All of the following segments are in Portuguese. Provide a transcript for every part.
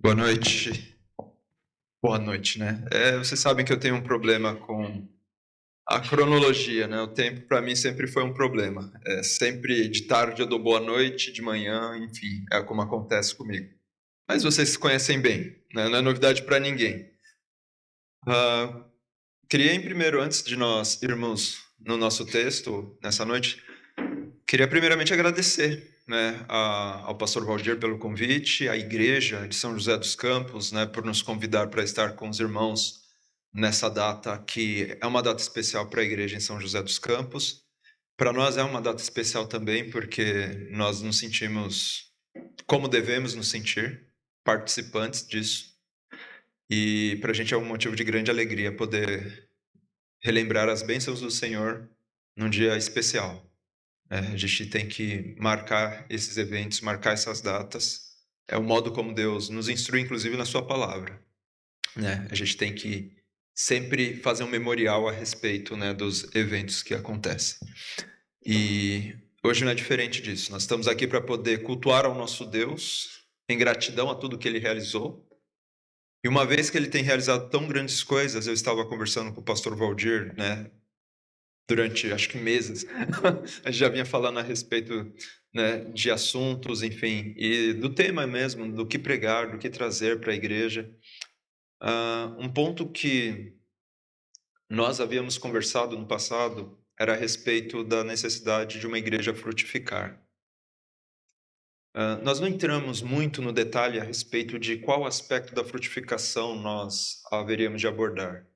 Boa noite. Boa noite, né? Vocês sabem que eu tenho um problema com a cronologia, né? O tempo para mim sempre foi um problema. Sempre de tarde eu dou boa noite, de manhã, enfim, é como acontece comigo. Mas vocês se conhecem bem, né? Não é novidade para ninguém. Ah, Queria, em primeiro, antes de nós irmos no nosso texto nessa noite, queria primeiramente agradecer, né, ao pastor Valdir pelo convite, à igreja de São José dos Campos, né, por nos convidar para estar com os irmãos nessa data que é uma data especial para a igreja em São José dos Campos. Para nós é uma data especial também porque nós nos sentimos como devemos nos sentir, participantes disso. E para a gente é um motivo de grande alegria poder relembrar as bênçãos do Senhor num dia especial. A gente tem que marcar esses eventos, marcar essas datas. É o modo como Deus nos instrui, inclusive na sua palavra, né? A gente tem que sempre fazer um memorial a respeito, né, dos eventos que acontecem. E hoje não é diferente disso. Nós estamos aqui para poder cultuar ao nosso Deus em gratidão a tudo que Ele realizou. E uma vez que Ele tem realizado tão grandes coisas, eu estava conversando com o pastor Valdir, né, durante, acho que meses, a gente já vinha falando a respeito, né, de assuntos, enfim, e do tema mesmo, do que pregar, do que trazer para a igreja. Um ponto que nós havíamos conversado no passado era a respeito da necessidade de uma igreja frutificar. Nós não entramos muito no detalhe a respeito de qual aspecto da frutificação nós haveríamos de abordar.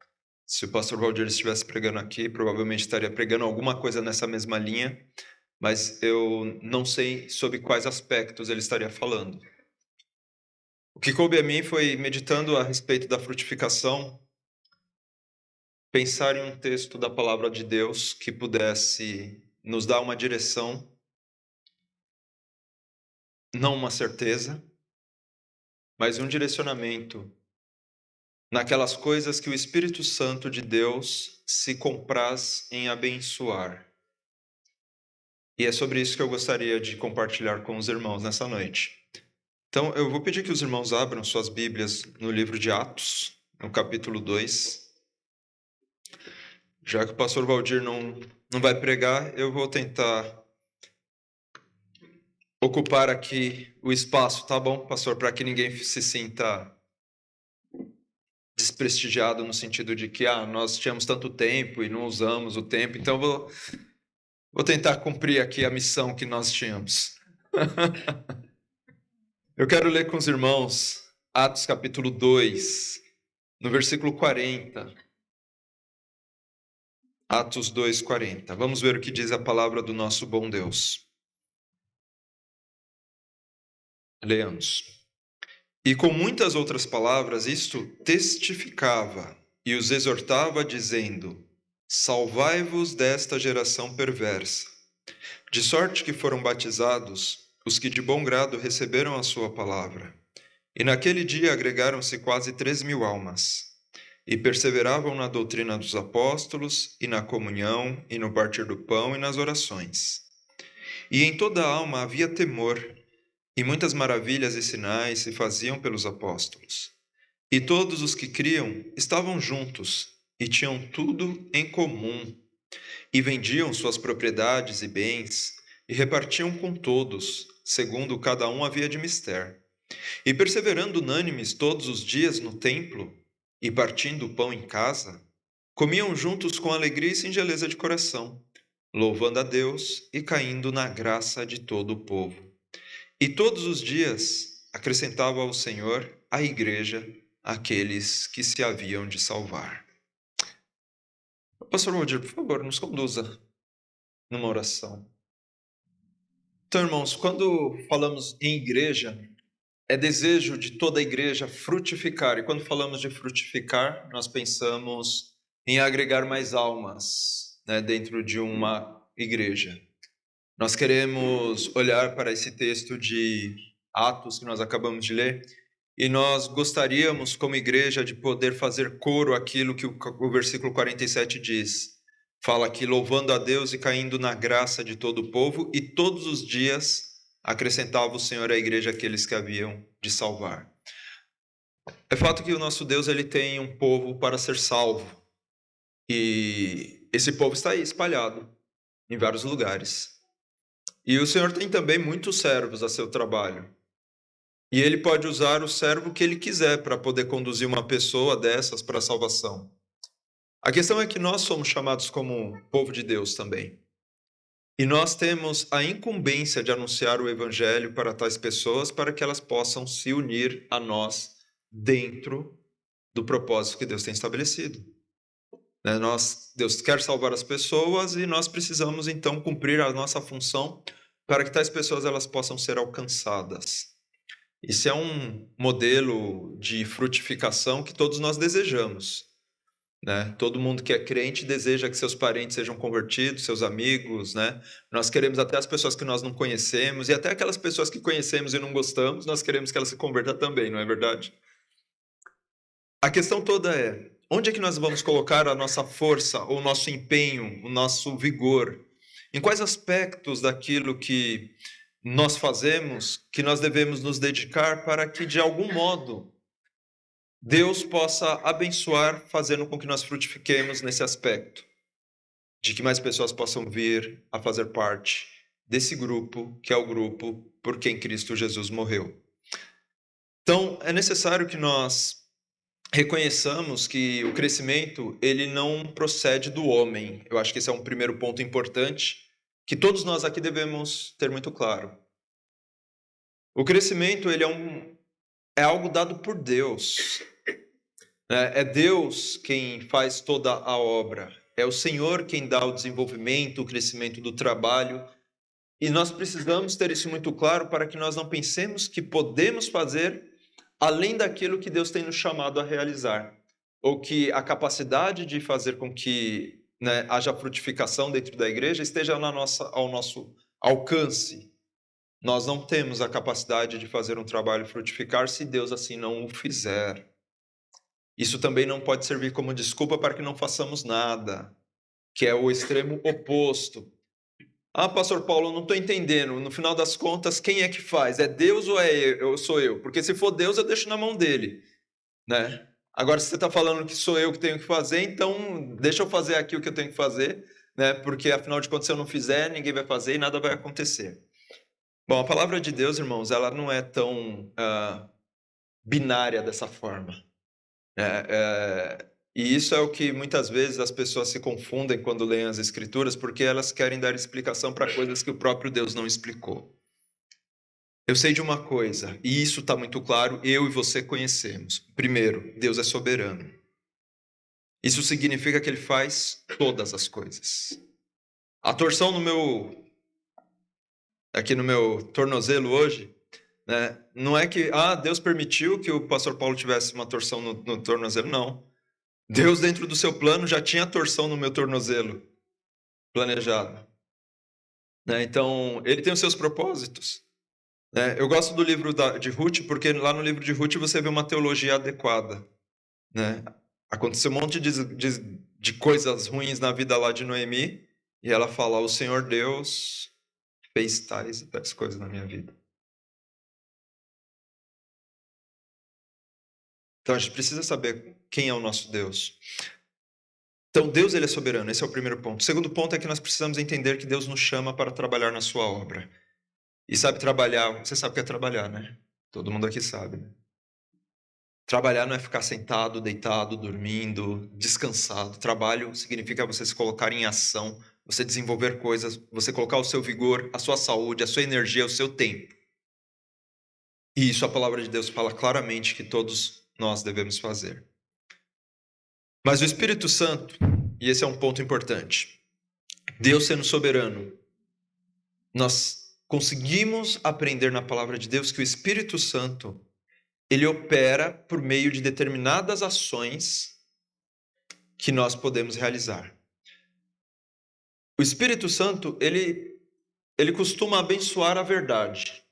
Se o pastor Valdir estivesse pregando aqui, provavelmente estaria pregando alguma coisa nessa mesma linha, mas eu não sei sobre quais aspectos ele estaria falando. O que coube a mim foi, meditando a respeito da frutificação, pensar em um texto da palavra de Deus que pudesse nos dar uma direção, não uma certeza, mas um direcionamento naquelas coisas que o Espírito Santo de Deus se compraz em abençoar. E é sobre isso que eu gostaria de compartilhar com os irmãos nessa noite. Então, eu vou pedir que os irmãos abram suas Bíblias no livro de Atos, no capítulo 2. Já que o pastor Valdir não vai pregar, eu vou tentar ocupar aqui o espaço, tá bom, pastor? Para que ninguém se sinta desprestigiado no sentido de que nós tínhamos tanto tempo e não usamos o tempo, então vou tentar cumprir aqui a missão que nós tínhamos. Eu quero ler com os irmãos Atos capítulo 2, no versículo 40. Atos 2, 40. Vamos ver o que diz a palavra do nosso bom Deus. Leamos. E com muitas outras palavras isto testificava e os exortava, dizendo: Salvai-vos desta geração perversa. De sorte que foram batizados os que de bom grado receberam a sua palavra. E naquele dia agregaram-se quase 3.000 almas. E perseveravam na doutrina dos apóstolos, e na comunhão, e no partir do pão, e nas orações. E em toda a alma havia temor, e muitas maravilhas e sinais se faziam pelos apóstolos. E todos os que criam estavam juntos, e tinham tudo em comum. E vendiam suas propriedades e bens, e repartiam com todos, segundo cada um havia de mister. E perseverando unânimes todos os dias no templo, e partindo o pão em casa, comiam juntos com alegria e singeleza de coração, louvando a Deus e caindo na graça de todo o povo. E todos os dias acrescentava ao Senhor à igreja aqueles que se haviam de salvar. Pastor Waldir, por favor, nos conduza numa oração. Então, irmãos, quando falamos em igreja, é desejo de toda a igreja frutificar. E quando falamos de frutificar, nós pensamos em agregar mais almas, né, dentro de uma igreja. Nós queremos olhar para esse texto de Atos que nós acabamos de ler e nós gostaríamos, como igreja, de poder fazer coro àquilo que o versículo 47 diz. Fala aqui, louvando a Deus e caindo na graça de todo o povo, e todos os dias acrescentava o Senhor à igreja aqueles que haviam de salvar. É fato que o nosso Deus ele tem um povo para ser salvo. E esse povo está aí espalhado em vários lugares. E o Senhor tem também muitos servos a seu trabalho. E ele pode usar o servo que ele quiser para poder conduzir uma pessoa dessas para a salvação. A questão é que nós somos chamados como povo de Deus também. E nós temos a incumbência de anunciar o evangelho para tais pessoas para que elas possam se unir a nós dentro do propósito que Deus tem estabelecido. Deus quer salvar as pessoas e nós precisamos então cumprir a nossa função para que tais pessoas elas possam ser alcançadas. Isso é um modelo de frutificação que todos nós desejamos. Todo mundo que é crente deseja que seus parentes sejam convertidos, seus amigos, Nós queremos até as pessoas que nós não conhecemos e até aquelas pessoas que conhecemos e não gostamos, nós queremos que elas se convertam também, não é verdade? A questão toda é, onde é que nós vamos colocar a nossa força, o nosso empenho, o nosso vigor? Em quais aspectos daquilo que nós fazemos que nós devemos nos dedicar para que, de algum modo, Deus possa abençoar, fazendo com que nós frutifiquemos nesse aspecto, de que mais pessoas possam vir a fazer parte desse grupo, que é o grupo por quem Cristo Jesus morreu. Então, é necessário que nós reconheçamos que o crescimento, ele não procede do homem. Eu acho que esse é um primeiro ponto importante, que todos nós aqui devemos ter muito claro. O crescimento, ele é algo dado por Deus. É Deus quem faz toda a obra. É o Senhor quem dá o desenvolvimento, o crescimento do trabalho. E nós precisamos ter isso muito claro para que nós não pensemos que podemos fazer além daquilo que Deus tem nos chamado a realizar. Ou que a capacidade de fazer com que haja frutificação dentro da igreja esteja ao nosso alcance. Nós não temos a capacidade de fazer um trabalho frutificar se Deus assim não o fizer. Isso também não pode servir como desculpa para que não façamos nada, que é o extremo oposto. Ah, pastor Paulo, não estou entendendo. No final das contas, quem é que faz? É Deus ou sou eu? Porque se for Deus, eu deixo na mão dele. Agora, se você está falando que sou eu que tenho que fazer, então deixa eu fazer aqui o que eu tenho que fazer, porque afinal de contas, se eu não fizer, ninguém vai fazer e nada vai acontecer. Bom, a palavra de Deus, irmãos, ela não é tão binária dessa forma. E isso é o que muitas vezes as pessoas se confundem quando leem as Escrituras, porque elas querem dar explicação para coisas que o próprio Deus não explicou. Eu sei de uma coisa, e isso está muito claro, eu e você conhecemos. Primeiro, Deus é soberano. Isso significa que Ele faz todas as coisas. A torção aqui no meu tornozelo hoje, não é que Deus permitiu que o pastor Paulo tivesse uma torção no tornozelo, não. Deus, dentro do seu plano, já tinha torção no meu tornozelo planejado. Então, ele tem os seus propósitos. Eu gosto do livro de Ruth, porque lá no livro de Ruth você vê uma teologia adequada. Aconteceu um monte de coisas ruins na vida lá de Noemi, e ela fala, o Senhor Deus fez tais e tais coisas na minha vida. Então, a gente precisa saber quem é o nosso Deus. Então, Deus ele é soberano, esse é o primeiro ponto. O segundo ponto é que nós precisamos entender que Deus nos chama para trabalhar na sua obra. E sabe trabalhar, você sabe o que é trabalhar, né? Todo mundo aqui sabe, né? Trabalhar não é ficar sentado, deitado, dormindo, descansado. Trabalho significa você se colocar em ação, você desenvolver coisas, você colocar o seu vigor, a sua saúde, a sua energia, o seu tempo. E isso a palavra de Deus fala claramente que todos nós devemos fazer. Mas o Espírito Santo, e esse é um ponto importante, Deus sendo soberano, nós conseguimos aprender na palavra de Deus que o Espírito Santo, ele opera por meio de determinadas ações que nós podemos realizar. O Espírito Santo, ele costuma abençoar a verdade.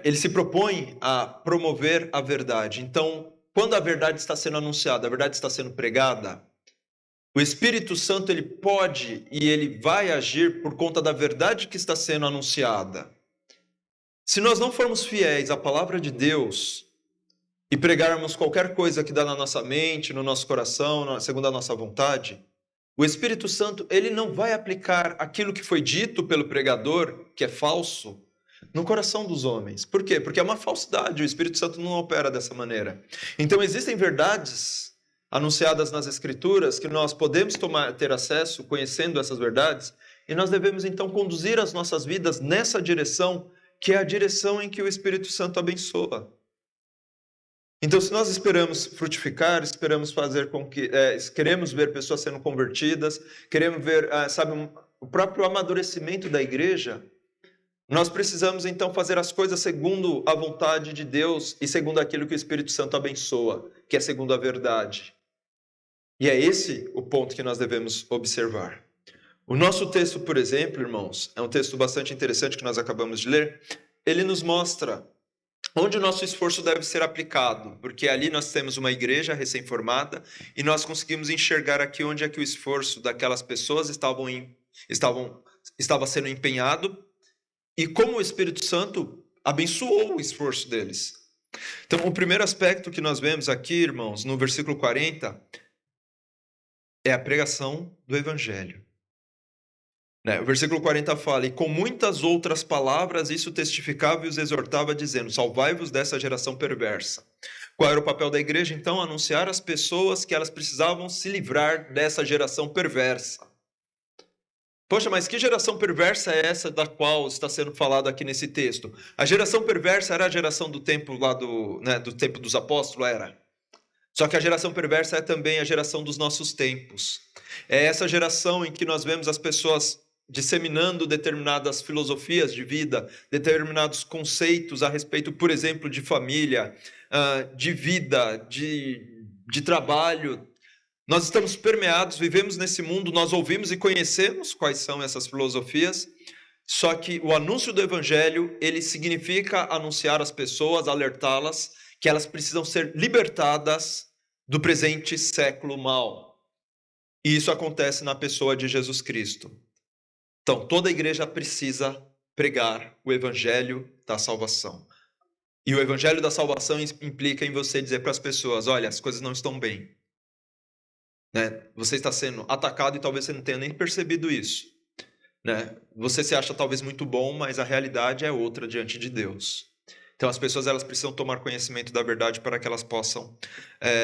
Ele se propõe a promover a verdade. Então, quando a verdade está sendo anunciada, a verdade está sendo pregada, o Espírito Santo ele pode e ele vai agir por conta da verdade que está sendo anunciada. Se nós não formos fiéis à palavra de Deus e pregarmos qualquer coisa que dá na nossa mente, no nosso coração, segundo a nossa vontade, o Espírito Santo, ele não vai aplicar aquilo que foi dito pelo pregador, que é falso, no coração dos homens. Por quê? Porque é uma falsidade, o Espírito Santo não opera dessa maneira. Então existem verdades anunciadas nas Escrituras que nós podemos ter acesso conhecendo essas verdades, e nós devemos então conduzir as nossas vidas nessa direção, que é a direção em que o Espírito Santo abençoa. Então, se nós esperamos frutificar, esperamos fazer com que, queremos ver pessoas sendo convertidas, queremos ver, o próprio amadurecimento da igreja, nós precisamos então fazer as coisas segundo a vontade de Deus e segundo aquilo que o Espírito Santo abençoa, que é segundo a verdade. E é esse o ponto que nós devemos observar. O nosso texto, por exemplo, irmãos, é um texto bastante interessante que nós acabamos de ler. Ele nos mostra onde o nosso esforço deve ser aplicado, porque ali nós temos uma igreja recém-formada e nós conseguimos enxergar aqui onde é que o esforço daquelas pessoas estava sendo empenhado e como o Espírito Santo abençoou o esforço deles. Então, o primeiro aspecto que nós vemos aqui, irmãos, no versículo 40, é a pregação do Evangelho. O versículo 40 fala, e com muitas outras palavras isso testificava e os exortava, dizendo, salvai-vos dessa geração perversa. Qual era o papel da igreja, então? Anunciar às pessoas que elas precisavam se livrar dessa geração perversa. Poxa, mas que geração perversa é essa da qual está sendo falado aqui nesse texto? A geração perversa era a geração do tempo lá do tempo dos apóstolos, era. Só que a geração perversa é também a geração dos nossos tempos. É essa geração em que nós vemos as pessoas disseminando determinadas filosofias de vida, determinados conceitos a respeito, por exemplo, de família, de vida, de trabalho. Nós estamos permeados, vivemos nesse mundo, nós ouvimos e conhecemos quais são essas filosofias, só que o anúncio do Evangelho, ele significa anunciar às pessoas, alertá-las, que elas precisam ser libertadas do presente século mau. E isso acontece na pessoa de Jesus Cristo. Então, toda a igreja precisa pregar o Evangelho da salvação. E o Evangelho da salvação implica em você dizer para as pessoas, olha, as coisas não estão bem. Você está sendo atacado e talvez você não tenha nem percebido isso. Você se acha talvez muito bom, mas a realidade é outra diante de Deus. Então as pessoas elas precisam tomar conhecimento da verdade para que elas possam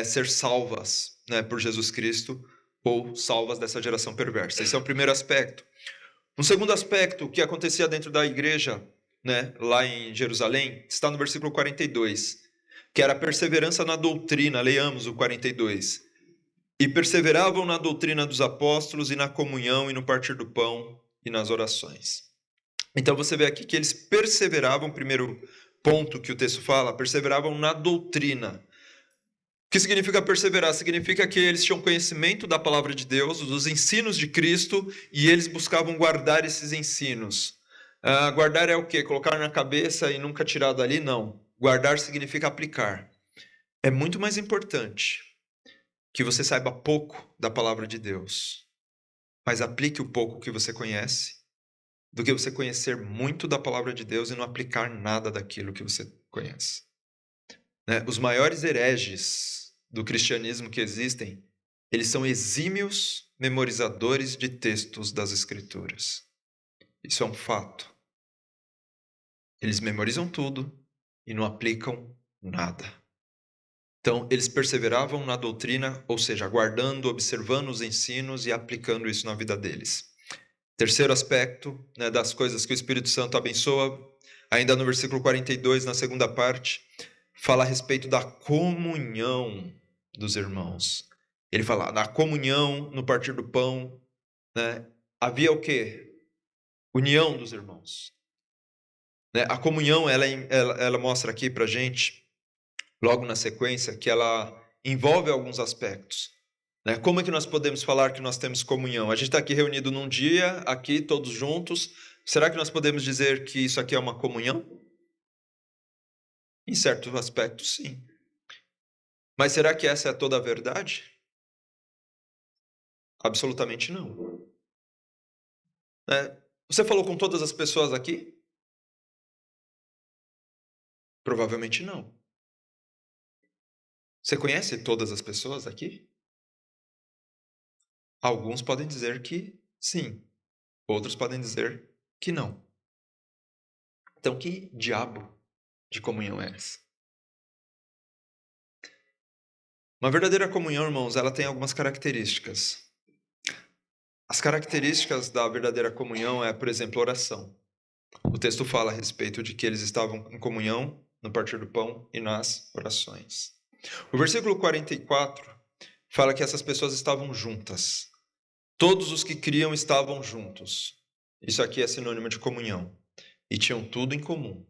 ser salvas por Jesus Cristo ou salvas dessa geração perversa. Esse é o primeiro aspecto. Um segundo aspecto que acontecia dentro da igreja, lá em Jerusalém, está no versículo 42, que era a perseverança na doutrina. Leiamos o 42. E perseveravam na doutrina dos apóstolos e na comunhão e no partir do pão e nas orações. Então você vê aqui que eles perseveravam, primeiro ponto que o texto fala, perseveravam na doutrina. O que significa perseverar? Significa que eles tinham conhecimento da palavra de Deus, dos ensinos de Cristo, e eles buscavam guardar esses ensinos. Guardar é o quê? Colocar na cabeça e nunca tirar dali? Não. Guardar significa aplicar. É muito mais importante que você saiba pouco da palavra de Deus, mas aplique o pouco que você conhece, do que você conhecer muito da palavra de Deus e não aplicar nada daquilo que você conhece. Os maiores hereges do cristianismo que existem, eles são exímios memorizadores de textos das Escrituras. Isso é um fato. Eles memorizam tudo e não aplicam nada. Então, eles perseveravam na doutrina, ou seja, guardando, observando os ensinos e aplicando isso na vida deles. Terceiro aspecto das coisas que o Espírito Santo abençoa, ainda no versículo 42, na segunda parte, fala a respeito da comunhão dos irmãos. Ele fala, na comunhão, no partir do pão, havia o quê? União dos irmãos. A comunhão, ela mostra aqui para a gente, logo na sequência, que ela envolve alguns aspectos. Como é que nós podemos falar que nós temos comunhão? A gente está aqui reunido num dia, aqui todos juntos. Será que nós podemos dizer que isso aqui é uma comunhão? Em certos aspectos, sim. Mas será que essa é toda a verdade? Absolutamente não. Você falou com todas as pessoas aqui? Provavelmente não. Você conhece todas as pessoas aqui? Alguns podem dizer que sim, outros podem dizer que não. Então, que diabo de comunhão é essa? Uma verdadeira comunhão, irmãos, ela tem algumas características. As características da verdadeira comunhão é, por exemplo, oração. O texto fala a respeito de que eles estavam em comunhão no partir do pão e nas orações. O versículo 44 fala que essas pessoas estavam juntas. Todos os que criam estavam juntos. Isso aqui é sinônimo de comunhão. E tinham tudo em comum.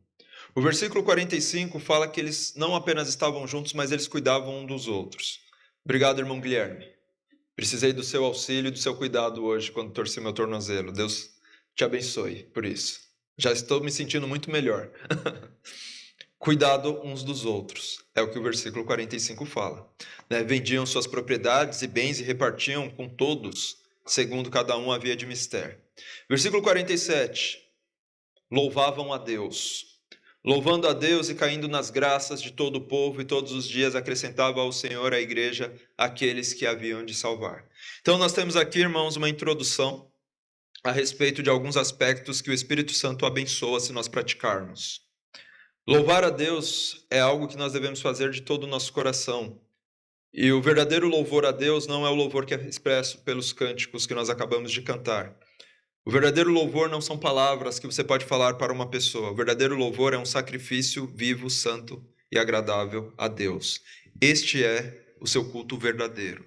O versículo 45 fala que eles não apenas estavam juntos, mas eles cuidavam um dos outros. Obrigado, irmão Guilherme. Precisei do seu auxílio e do seu cuidado hoje quando torci meu tornozelo. Deus te abençoe por isso. Já estou me sentindo muito melhor. Cuidado uns dos outros. É o que o versículo 45 fala. Vendiam suas propriedades e bens e repartiam com todos, segundo cada um havia de mister. Versículo 47. Louvavam a Deus. Louvando a Deus e caindo nas graças de todo o povo, e todos os dias acrescentava ao Senhor à igreja aqueles que haviam de salvar. Então nós temos aqui, irmãos, uma introdução a respeito de alguns aspectos que o Espírito Santo abençoa se nós praticarmos. Louvar a Deus é algo que nós devemos fazer de todo o nosso coração. E o verdadeiro louvor a Deus não é o louvor que é expresso pelos cânticos que nós acabamos de cantar. O verdadeiro louvor não são palavras que você pode falar para uma pessoa. O verdadeiro louvor é um sacrifício vivo, santo e agradável a Deus. Este é o seu culto verdadeiro.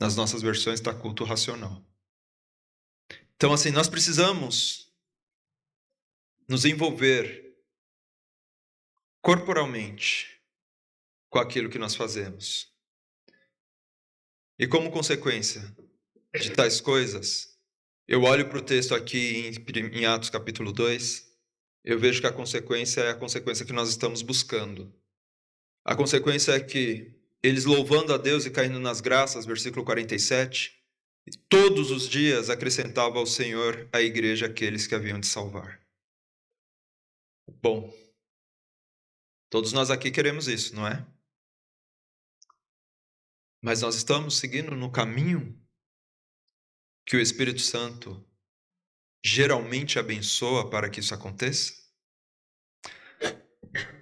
Nas nossas versões está culto racional. Então, assim, nós precisamos nos envolver corporalmente com aquilo que nós fazemos. E como consequência de tais coisas, eu olho para o texto aqui em Atos capítulo 2, eu vejo que a consequência é a consequência que nós estamos buscando. A consequência é que eles louvando a Deus e caindo nas graças, versículo 47, todos os dias acrescentava ao Senhor à igreja aqueles que haviam de salvar. Bom, todos nós aqui queremos isso, não é? Mas nós estamos seguindo no caminho que o Espírito Santo geralmente abençoa para que isso aconteça?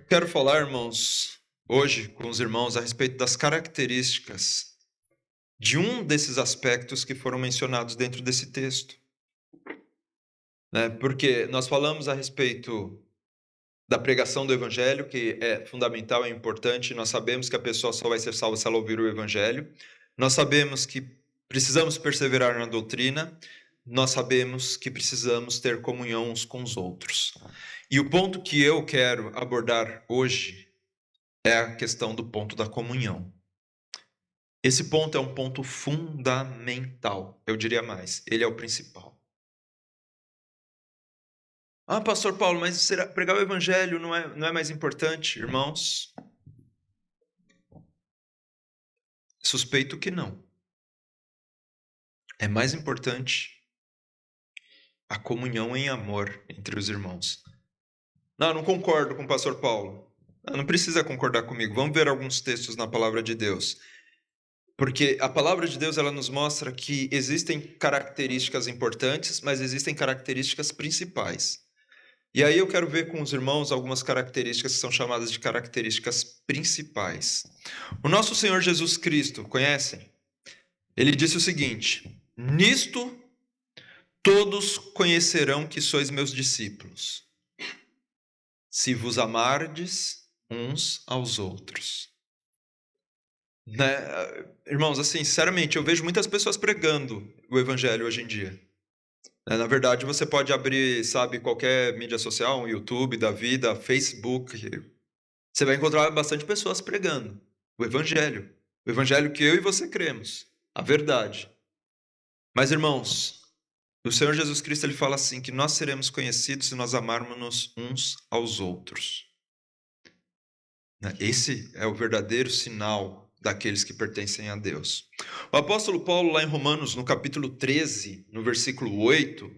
Quero falar, irmãos, hoje com os irmãos a respeito das características de um desses aspectos que foram mencionados dentro desse texto. Porque nós falamos a respeito da pregação do Evangelho, que é fundamental, é importante. Nós sabemos que a pessoa só vai ser salva se ela ouvir o Evangelho. Nós sabemos que precisamos perseverar na doutrina. Nós sabemos que precisamos ter comunhão uns com os outros. E o ponto que eu quero abordar hoje é a questão do ponto da comunhão. Esse ponto é um ponto fundamental, eu diria mais, ele é o principal. Ah, pastor Paulo, mas pregar o evangelho não é mais importante, irmãos? Suspeito que não. É mais importante a comunhão em amor entre os irmãos. Não concordo com o pastor Paulo. Não precisa concordar comigo. Vamos ver alguns textos na palavra de Deus. Porque a palavra de Deus ela nos mostra que existem características importantes, mas existem características principais. E aí eu quero ver com os irmãos algumas características que são chamadas de características principais. O nosso Senhor Jesus Cristo, conhecem? Ele disse o seguinte: nisto todos conhecerão que sois meus discípulos, se vos amardes uns aos outros. Irmãos, assim, sinceramente, eu vejo muitas pessoas pregando o evangelho hoje em dia. Na verdade, você pode abrir, qualquer mídia social, um YouTube da vida, Facebook. Você vai encontrar bastante pessoas pregando o evangelho. O evangelho que eu e você cremos. A verdade. Mas, irmãos, o Senhor Jesus Cristo ele fala assim, que nós seremos conhecidos se nós amarmos uns aos outros. Esse é o verdadeiro sinal daqueles que pertencem a Deus. O apóstolo Paulo, lá em Romanos, no capítulo 13, no versículo 8,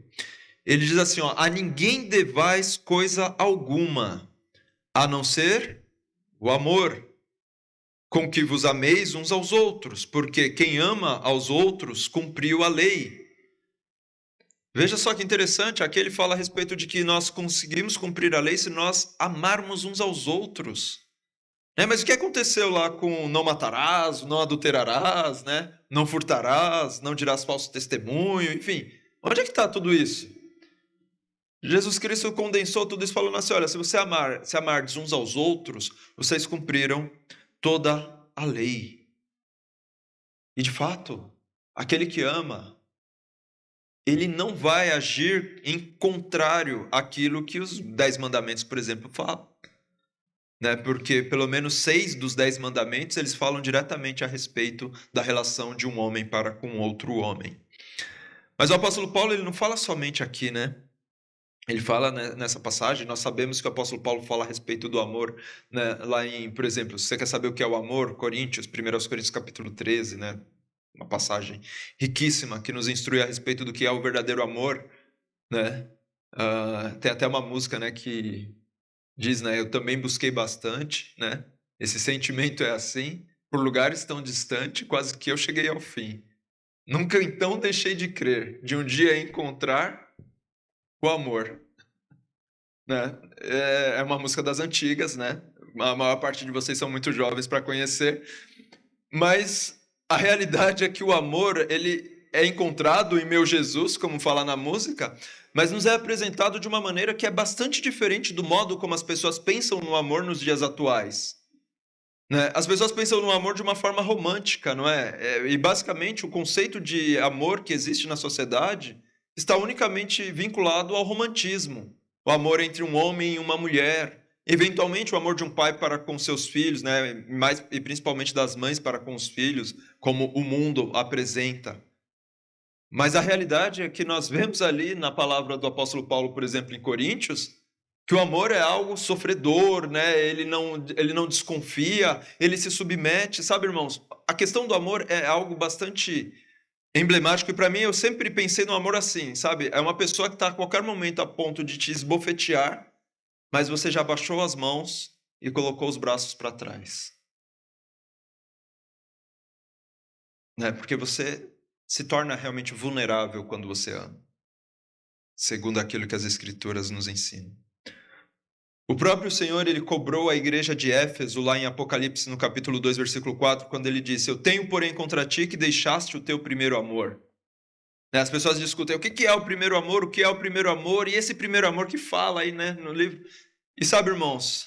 Ele diz assim, ó, a ninguém devais coisa alguma, a não ser o amor, com que vos ameis uns aos outros, porque quem ama aos outros cumpriu a lei. Veja só que interessante, aqui ele fala a respeito de que nós conseguimos cumprir a lei se nós amarmos uns aos outros. Mas o que aconteceu lá com não matarás, não adulterarás, né? Não furtarás, não dirás falso testemunho, enfim. Onde é que está tudo isso? Jesus Cristo condensou tudo isso falando assim, olha, se você amardes uns aos outros, vocês cumpriram toda a lei. E de fato, aquele que ama, ele não vai agir em contrário àquilo que os 10 mandamentos, por exemplo, falam. Porque pelo menos 6 dos 10 mandamentos, eles falam diretamente a respeito da relação de um homem para com outro homem. Mas o apóstolo Paulo, ele não fala somente aqui, né? Ele fala, né, nessa passagem, nós sabemos que o apóstolo Paulo fala a respeito do amor, né, lá em, por exemplo, se você quer saber o que é o amor, Coríntios, 1 Coríntios capítulo 13, né, uma passagem riquíssima que nos instrui a respeito do que é o verdadeiro amor, né? Tem até uma música, né, que diz, né, eu também busquei bastante, né? Esse sentimento é assim, por lugares tão distantes, quase que eu cheguei ao fim. Nunca então deixei de crer, de um dia encontrar o amor. Né? É uma música das antigas, né? A maior parte de vocês são muito jovens para conhecer, mas a realidade é que o amor, ele é encontrado em meu Jesus, como fala na música, mas nos é apresentado de uma maneira que é bastante diferente do modo como as pessoas pensam no amor nos dias atuais. Né? As pessoas pensam no amor de uma forma romântica, não é? E basicamente o conceito de amor que existe na sociedade está unicamente vinculado ao romantismo. O amor entre um homem e uma mulher, eventualmente o amor de um pai para com seus filhos, né? Mais, e principalmente das mães para com os filhos, como o mundo apresenta. Mas a realidade é que nós vemos ali na palavra do apóstolo Paulo, por exemplo, em Coríntios, que o amor é algo sofredor, né? Ele não desconfia, ele se submete. Sabe, irmãos, a questão do amor é algo bastante emblemático e para mim eu sempre pensei no amor assim, sabe? É uma pessoa que está a qualquer momento a ponto de te esbofetear, mas você já baixou as mãos e colocou os braços para trás. Né? Porque você se torna realmente vulnerável quando você ama, segundo aquilo que as Escrituras nos ensinam. O próprio Senhor, ele cobrou a igreja de Éfeso, lá em Apocalipse, no capítulo 2, versículo 4, quando ele disse, eu tenho, porém, contra ti que deixaste o teu primeiro amor. As pessoas discutem o que é o primeiro amor, o que é o primeiro amor, e esse primeiro amor que fala aí, né, no livro. E sabe, irmãos,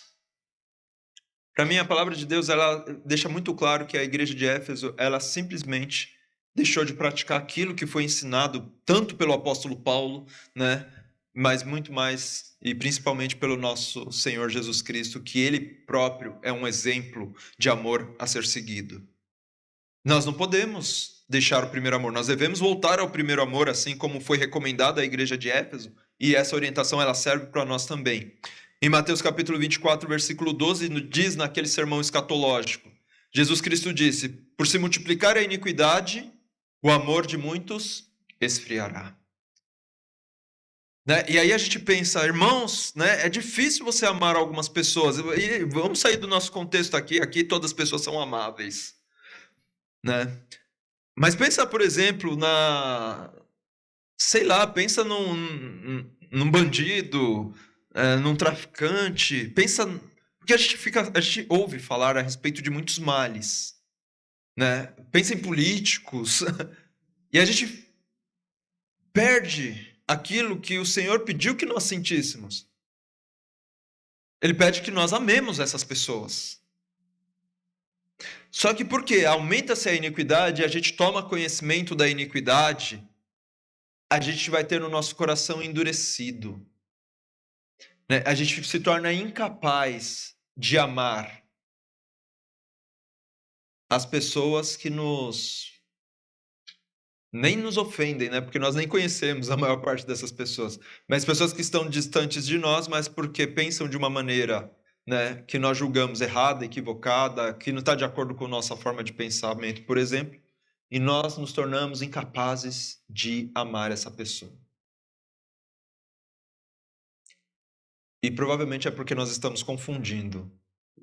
para mim a palavra de Deus, ela deixa muito claro que a igreja de Éfeso, ela simplesmente deixou de praticar aquilo que foi ensinado tanto pelo apóstolo Paulo, né, mas muito mais e principalmente pelo nosso Senhor Jesus Cristo, que ele próprio é um exemplo de amor a ser seguido. Nós não podemos deixar o primeiro amor, nós devemos voltar ao primeiro amor, assim como foi recomendado à igreja de Éfeso, e essa orientação ela serve para nós também. Em Mateus capítulo 24, versículo 12, diz naquele sermão escatológico, Jesus Cristo disse, por se multiplicar a iniquidade, o amor de muitos esfriará. Né? E aí a gente pensa, irmãos, né, é difícil você amar algumas pessoas. E vamos sair do nosso contexto aqui todas as pessoas são amáveis. Né? Mas pensa, por exemplo, sei lá, pensa num bandido, num traficante, pensa, porque a gente ouve falar a respeito de muitos males. Né? Pensa em políticos, e a gente perde aquilo que o Senhor pediu que nós sentíssemos. Ele pede que nós amemos essas pessoas. Só que porque aumenta-se a iniquidade, a gente toma conhecimento da iniquidade, a gente vai ter no nosso coração endurecido. Né? A gente se torna incapaz de amar as pessoas que nem nos ofendem, né? Porque nós nem conhecemos a maior parte dessas pessoas. Mas pessoas que estão distantes de nós, mas porque pensam de uma maneira, né, que nós julgamos errada, equivocada, que não está de acordo com a nossa forma de pensamento, por exemplo, e nós nos tornamos incapazes de amar essa pessoa. E provavelmente é porque nós estamos confundindo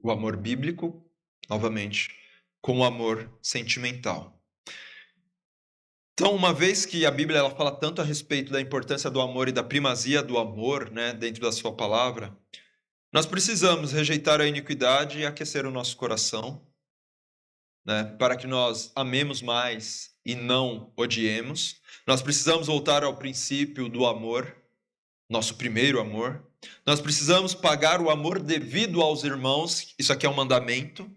o amor bíblico, novamente, com o amor sentimental. Então, uma vez que a Bíblia ela fala tanto a respeito da importância do amor e da primazia do amor, né, dentro da sua palavra, nós precisamos rejeitar a iniquidade e aquecer o nosso coração, né, para que nós amemos mais e não odiemos. Nós precisamos voltar ao princípio do amor, nosso primeiro amor. Nós precisamos pagar o amor devido aos irmãos, isso aqui é um mandamento.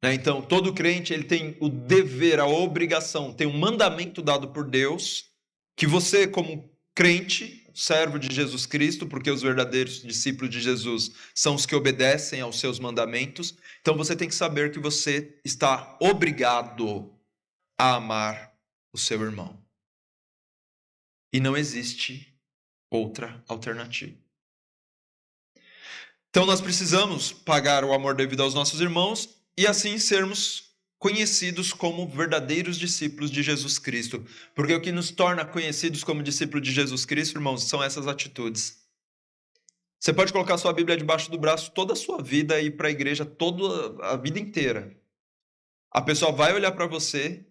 Então, todo crente ele tem o dever, a obrigação, tem um mandamento dado por Deus, que você, como crente, servo de Jesus Cristo, porque os verdadeiros discípulos de Jesus são os que obedecem aos seus mandamentos, então você tem que saber que você está obrigado a amar o seu irmão. E não existe outra alternativa. Então nós precisamos pagar o amor devido aos nossos irmãos e assim sermos conhecidos como verdadeiros discípulos de Jesus Cristo. Porque o que nos torna conhecidos como discípulos de Jesus Cristo, irmãos, são essas atitudes. Você pode colocar sua Bíblia debaixo do braço toda a sua vida e ir para a igreja toda a vida inteira. A pessoa vai olhar para você,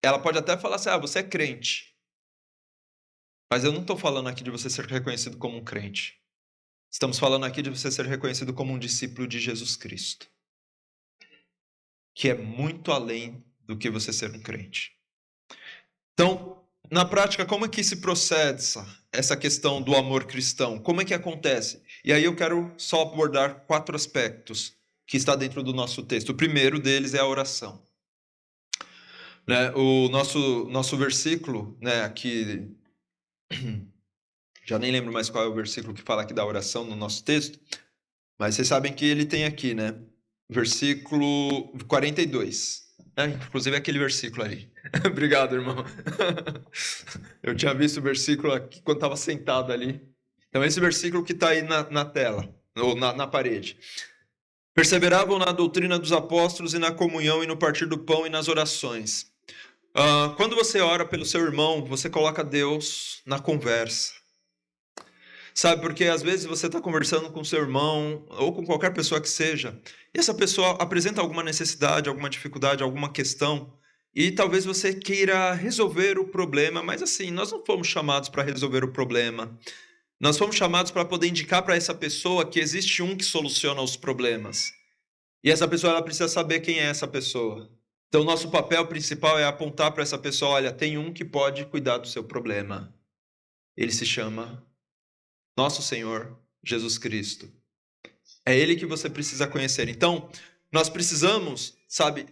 ela pode até falar assim, você é crente. Mas eu não estou falando aqui de você ser reconhecido como um crente. Estamos falando aqui de você ser reconhecido como um discípulo de Jesus Cristo, que é muito além do que você ser um crente. Então, na prática, como é que se procede essa questão do amor cristão? Como é que acontece? E aí eu quero só abordar 4 aspectos que está dentro do nosso texto. O primeiro deles é a oração. O nosso versículo, aqui, já nem lembro mais qual é o versículo que fala aqui da oração no nosso texto, mas vocês sabem que ele tem aqui, versículo 42. Inclusive aquele versículo ali. Obrigado, irmão. Eu tinha visto o versículo aqui quando estava sentado ali. Então, esse versículo que está aí na tela, ou na parede. Perseveravam na doutrina dos apóstolos e na comunhão e no partir do pão e nas orações. Quando você ora pelo seu irmão, você coloca Deus na conversa. Sabe, porque às vezes você está conversando com seu irmão ou com qualquer pessoa que seja, e essa pessoa apresenta alguma necessidade, alguma dificuldade, alguma questão, e talvez você queira resolver o problema, mas assim, nós não fomos chamados para resolver o problema. Nós fomos chamados para poder indicar para essa pessoa que existe um que soluciona os problemas. E essa pessoa ela precisa saber quem é essa pessoa. Então, nosso papel principal é apontar para essa pessoa, olha, tem um que pode cuidar do seu problema. Ele se chama nosso Senhor Jesus Cristo. É Ele que você precisa conhecer. Então, nós precisamos,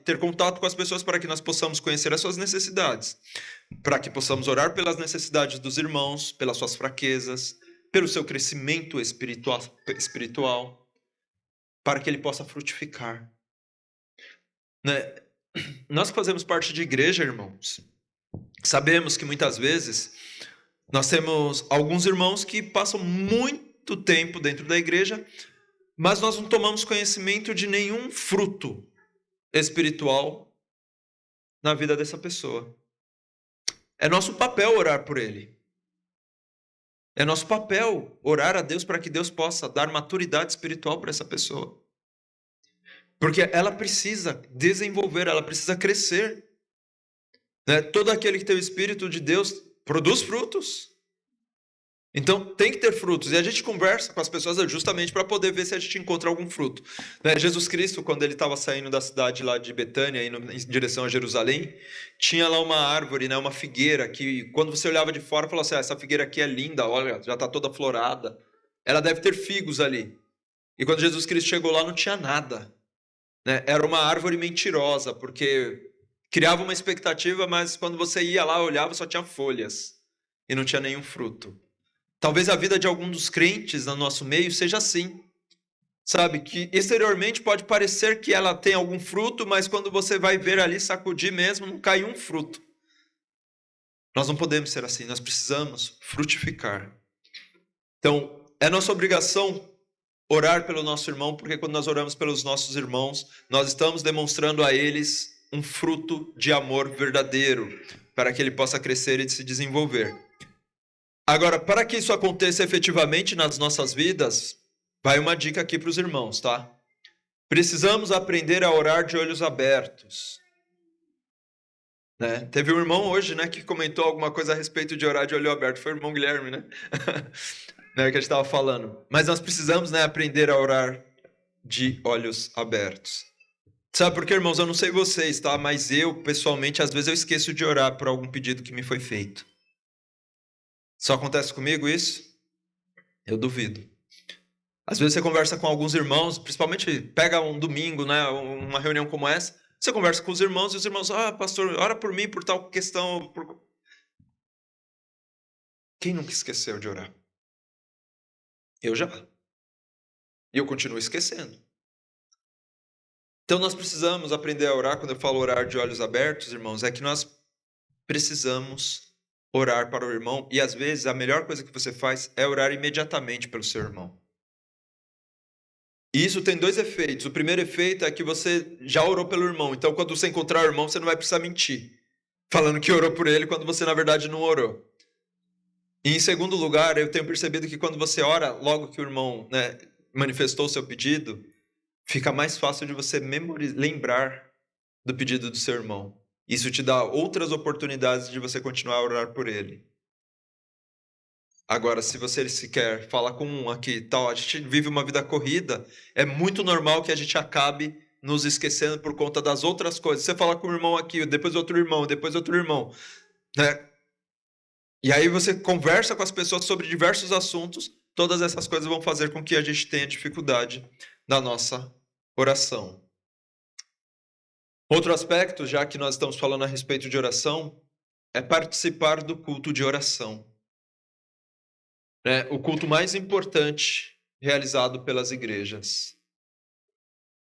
ter contato com as pessoas para que nós possamos conhecer as suas necessidades, para que possamos orar pelas necessidades dos irmãos, pelas suas fraquezas, pelo seu crescimento espiritual, para que ele possa frutificar. Nós que fazemos parte de igreja, irmãos, sabemos que muitas vezes nós temos alguns irmãos que passam muito tempo dentro da igreja, mas nós não tomamos conhecimento de nenhum fruto espiritual na vida dessa pessoa. É nosso papel orar por ele. É nosso papel orar a Deus para que Deus possa dar maturidade espiritual para essa pessoa. Porque ela precisa desenvolver, ela precisa crescer. Todo aquele que tem o Espírito de Deus produz frutos. Então, tem que ter frutos. E a gente conversa com as pessoas justamente para poder ver se a gente encontra algum fruto. Jesus Cristo, quando ele estava saindo da cidade lá de Betânia, indo em direção a Jerusalém, tinha lá uma árvore, uma figueira, que quando você olhava de fora, falava assim, essa figueira aqui é linda, olha, já está toda florada. Ela deve ter figos ali. E quando Jesus Cristo chegou lá, não tinha nada. Era uma árvore mentirosa, porque criava uma expectativa, mas quando você ia lá, olhava, só tinha folhas. E não tinha nenhum fruto. Talvez a vida de algum dos crentes no nosso meio seja assim. Que exteriormente pode parecer que ela tem algum fruto, mas quando você vai ver ali, sacudir mesmo, não cai um fruto. Nós não podemos ser assim, nós precisamos frutificar. Então, é nossa obrigação orar pelo nosso irmão, porque quando nós oramos pelos nossos irmãos, nós estamos demonstrando a eles um fruto de amor verdadeiro, para que ele possa crescer e se desenvolver. Agora, para que isso aconteça efetivamente nas nossas vidas, vai uma dica aqui para os irmãos, tá? Precisamos aprender a orar de olhos abertos. Né? Teve um irmão hoje, né, que comentou alguma coisa a respeito de orar de olho aberto. Foi o irmão Guilherme, né? Né, que a gente estava falando. Mas nós precisamos, né, aprender a orar de olhos abertos. Sabe por quê, irmãos? Eu não sei vocês, tá? Mas eu, pessoalmente, às vezes eu esqueço de orar por algum pedido que me foi feito. Só acontece comigo isso? Eu duvido. Às vezes você conversa com alguns irmãos, principalmente pega um domingo, né, uma reunião como essa, você conversa com os irmãos e os irmãos, pastor, ora por mim por tal questão. Quem nunca esqueceu de orar? Eu já. E eu continuo esquecendo. Então nós precisamos aprender a orar. Quando eu falo orar de olhos abertos, irmãos, é que nós precisamos orar para o irmão. E às vezes a melhor coisa que você faz é orar imediatamente pelo seu irmão. E isso tem dois efeitos. O primeiro efeito é que você já orou pelo irmão. Então quando você encontrar o irmão, você não vai precisar mentir, falando que orou por ele quando você na verdade não orou. E em segundo lugar, eu tenho percebido que quando você ora, logo que o irmão, né, manifestou o seu pedido, fica mais fácil de você lembrar do pedido do seu irmão. Isso te dá outras oportunidades de você continuar a orar por ele. Agora, se você sequer fala com um aqui, tal, a gente vive uma vida corrida, é muito normal que a gente acabe nos esquecendo por conta das outras coisas. Você fala com um irmão aqui, depois outro irmão, né? E aí você conversa com as pessoas sobre diversos assuntos, todas essas coisas vão fazer com que a gente tenha dificuldade na nossa oração. Outro aspecto, já que nós estamos falando a respeito de oração, é participar do culto de oração. O culto mais importante realizado pelas igrejas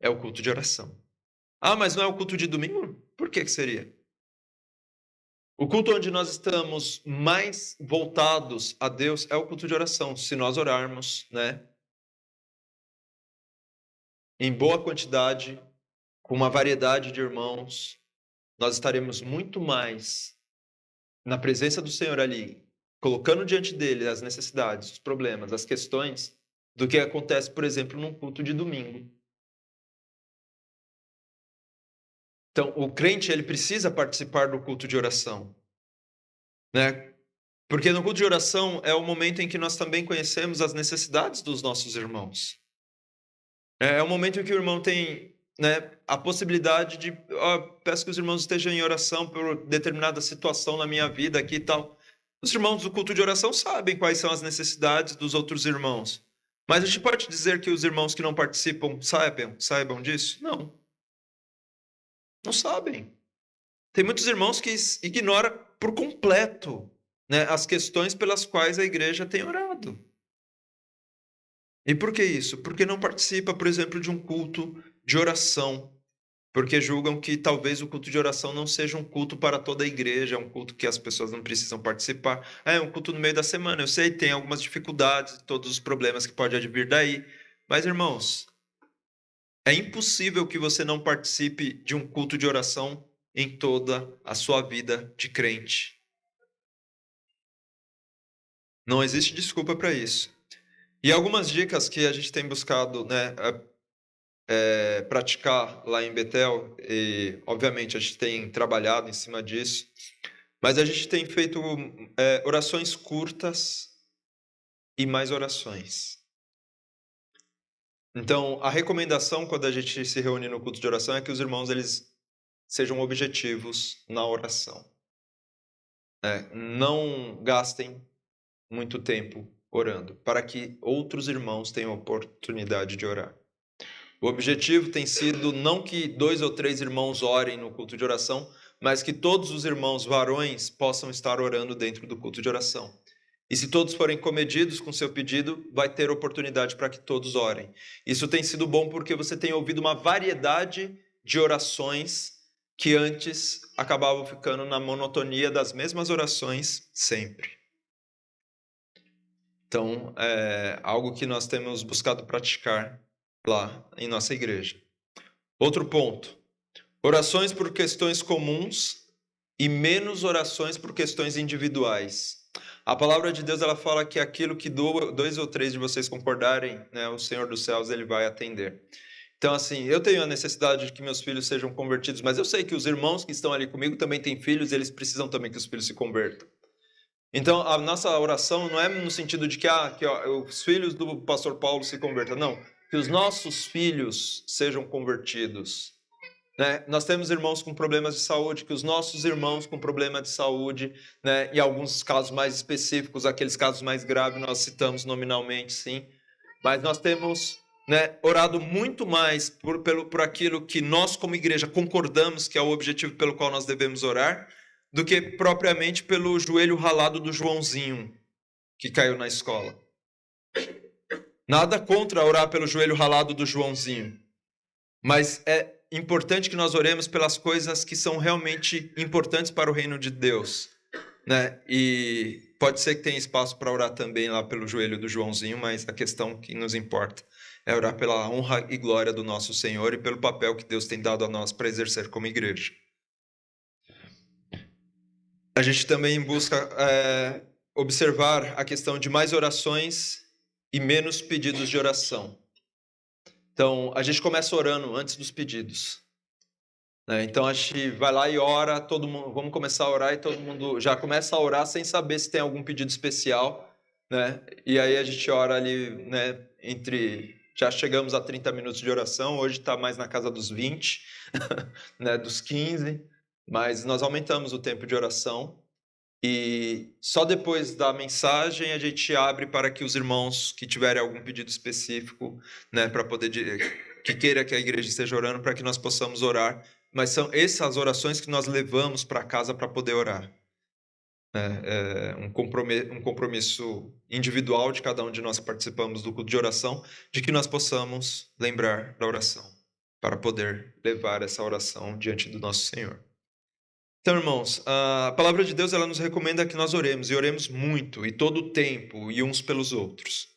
é o culto de oração. Ah, mas não é o culto de domingo? Por que seria? O culto onde nós estamos mais voltados a Deus é o culto de oração. Se nós orarmos, né, em boa quantidade, com uma variedade de irmãos, nós estaremos muito mais na presença do Senhor ali, colocando diante dele as necessidades, os problemas, as questões, do que acontece, por exemplo, num culto de domingo. Então, o crente, ele precisa participar do culto de oração, né? Porque no culto de oração é o momento em que nós também conhecemos as necessidades dos nossos irmãos. É o momento em que o irmão tem, né, a possibilidade de, peço que os irmãos estejam em oração por determinada situação na minha vida aqui e tal. Os irmãos do culto de oração sabem quais são as necessidades dos outros irmãos. Mas a gente pode dizer que os irmãos que não participam saibam disso? Não. Não sabem. Tem muitos irmãos que ignoram por completo, né, as questões pelas quais a igreja tem orado. E por que isso? Porque não participa, por exemplo, de um culto de oração. Porque julgam que talvez o culto de oração não seja um culto para toda a igreja, é um culto que as pessoas não precisam participar. É um culto no meio da semana, eu sei, tem algumas dificuldades, todos os problemas que podem advir daí. Mas, irmãos, é impossível que você não participe de um culto de oração em toda a sua vida de crente. Não existe desculpa para isso. E algumas dicas que a gente tem buscado, né, praticar lá em Betel, e obviamente a gente tem trabalhado em cima disso, mas a gente tem feito orações curtas e mais orações. Então, a recomendação quando a gente se reúne no culto de oração é que os irmãos eles sejam objetivos na oração. Não gastem muito tempo orando, para que outros irmãos tenham oportunidade de orar. O objetivo tem sido não que 2 ou 3 irmãos orem no culto de oração, mas que todos os irmãos varões possam estar orando dentro do culto de oração. E se todos forem comedidos com seu pedido, vai ter oportunidade para que todos orem. Isso tem sido bom porque você tem ouvido uma variedade de orações que antes acabavam ficando na monotonia das mesmas orações sempre. Então, é algo que nós temos buscado praticar lá em nossa igreja. Outro ponto: orações por questões comuns e menos orações por questões individuais. A palavra de Deus, ela fala que aquilo que dois ou três de vocês concordarem, né, o Senhor dos céus, ele vai atender. Então, assim, eu tenho a necessidade de que meus filhos sejam convertidos, mas eu sei que os irmãos que estão ali comigo também têm filhos, e eles precisam também que os filhos se convertam. Então, a nossa oração não é no sentido de que os filhos do pastor Paulo se convertam, não. Que os nossos filhos sejam convertidos. Né? Nós temos irmãos com problemas de saúde, que os nossos irmãos com problema de saúde, né, em alguns casos mais específicos, aqueles casos mais graves, nós citamos nominalmente, sim. Mas nós temos, né, orado muito mais por aquilo que nós, como igreja, concordamos que é o objetivo pelo qual nós devemos orar, do que propriamente pelo joelho ralado do Joãozinho, que caiu na escola. Nada contra orar pelo joelho ralado do Joãozinho, mas é importante que nós oremos pelas coisas que são realmente importantes para o reino de Deus, né? E pode ser que tenha espaço para orar também lá pelo joelho do Joãozinho, mas a questão que nos importa é orar pela honra e glória do nosso Senhor e pelo papel que Deus tem dado a nós para exercer como igreja. A gente também busca observar a questão de mais orações e menos pedidos de oração. Então, a gente começa orando antes dos pedidos. Né? Então, a gente vai lá e ora, todo mundo, vamos começar a orar e todo mundo já começa a orar sem saber se tem algum pedido especial. Né? E aí a gente ora ali, né, já chegamos a 30 minutos de oração, hoje está mais na casa dos 20, né, dos 15, mas nós aumentamos o tempo de oração. E só depois da mensagem a gente abre para que os irmãos que tiverem algum pedido específico, né, para poder que queira que a igreja esteja orando, para que nós possamos orar. Mas são essas orações que nós levamos para casa para poder orar. É um compromisso individual de cada um de nós que participamos do culto de oração, de que nós possamos lembrar da oração, para poder levar essa oração diante do nosso Senhor. Então, irmãos, a palavra de Deus ela nos recomenda que nós oremos, e oremos muito, e todo o tempo, e uns pelos outros.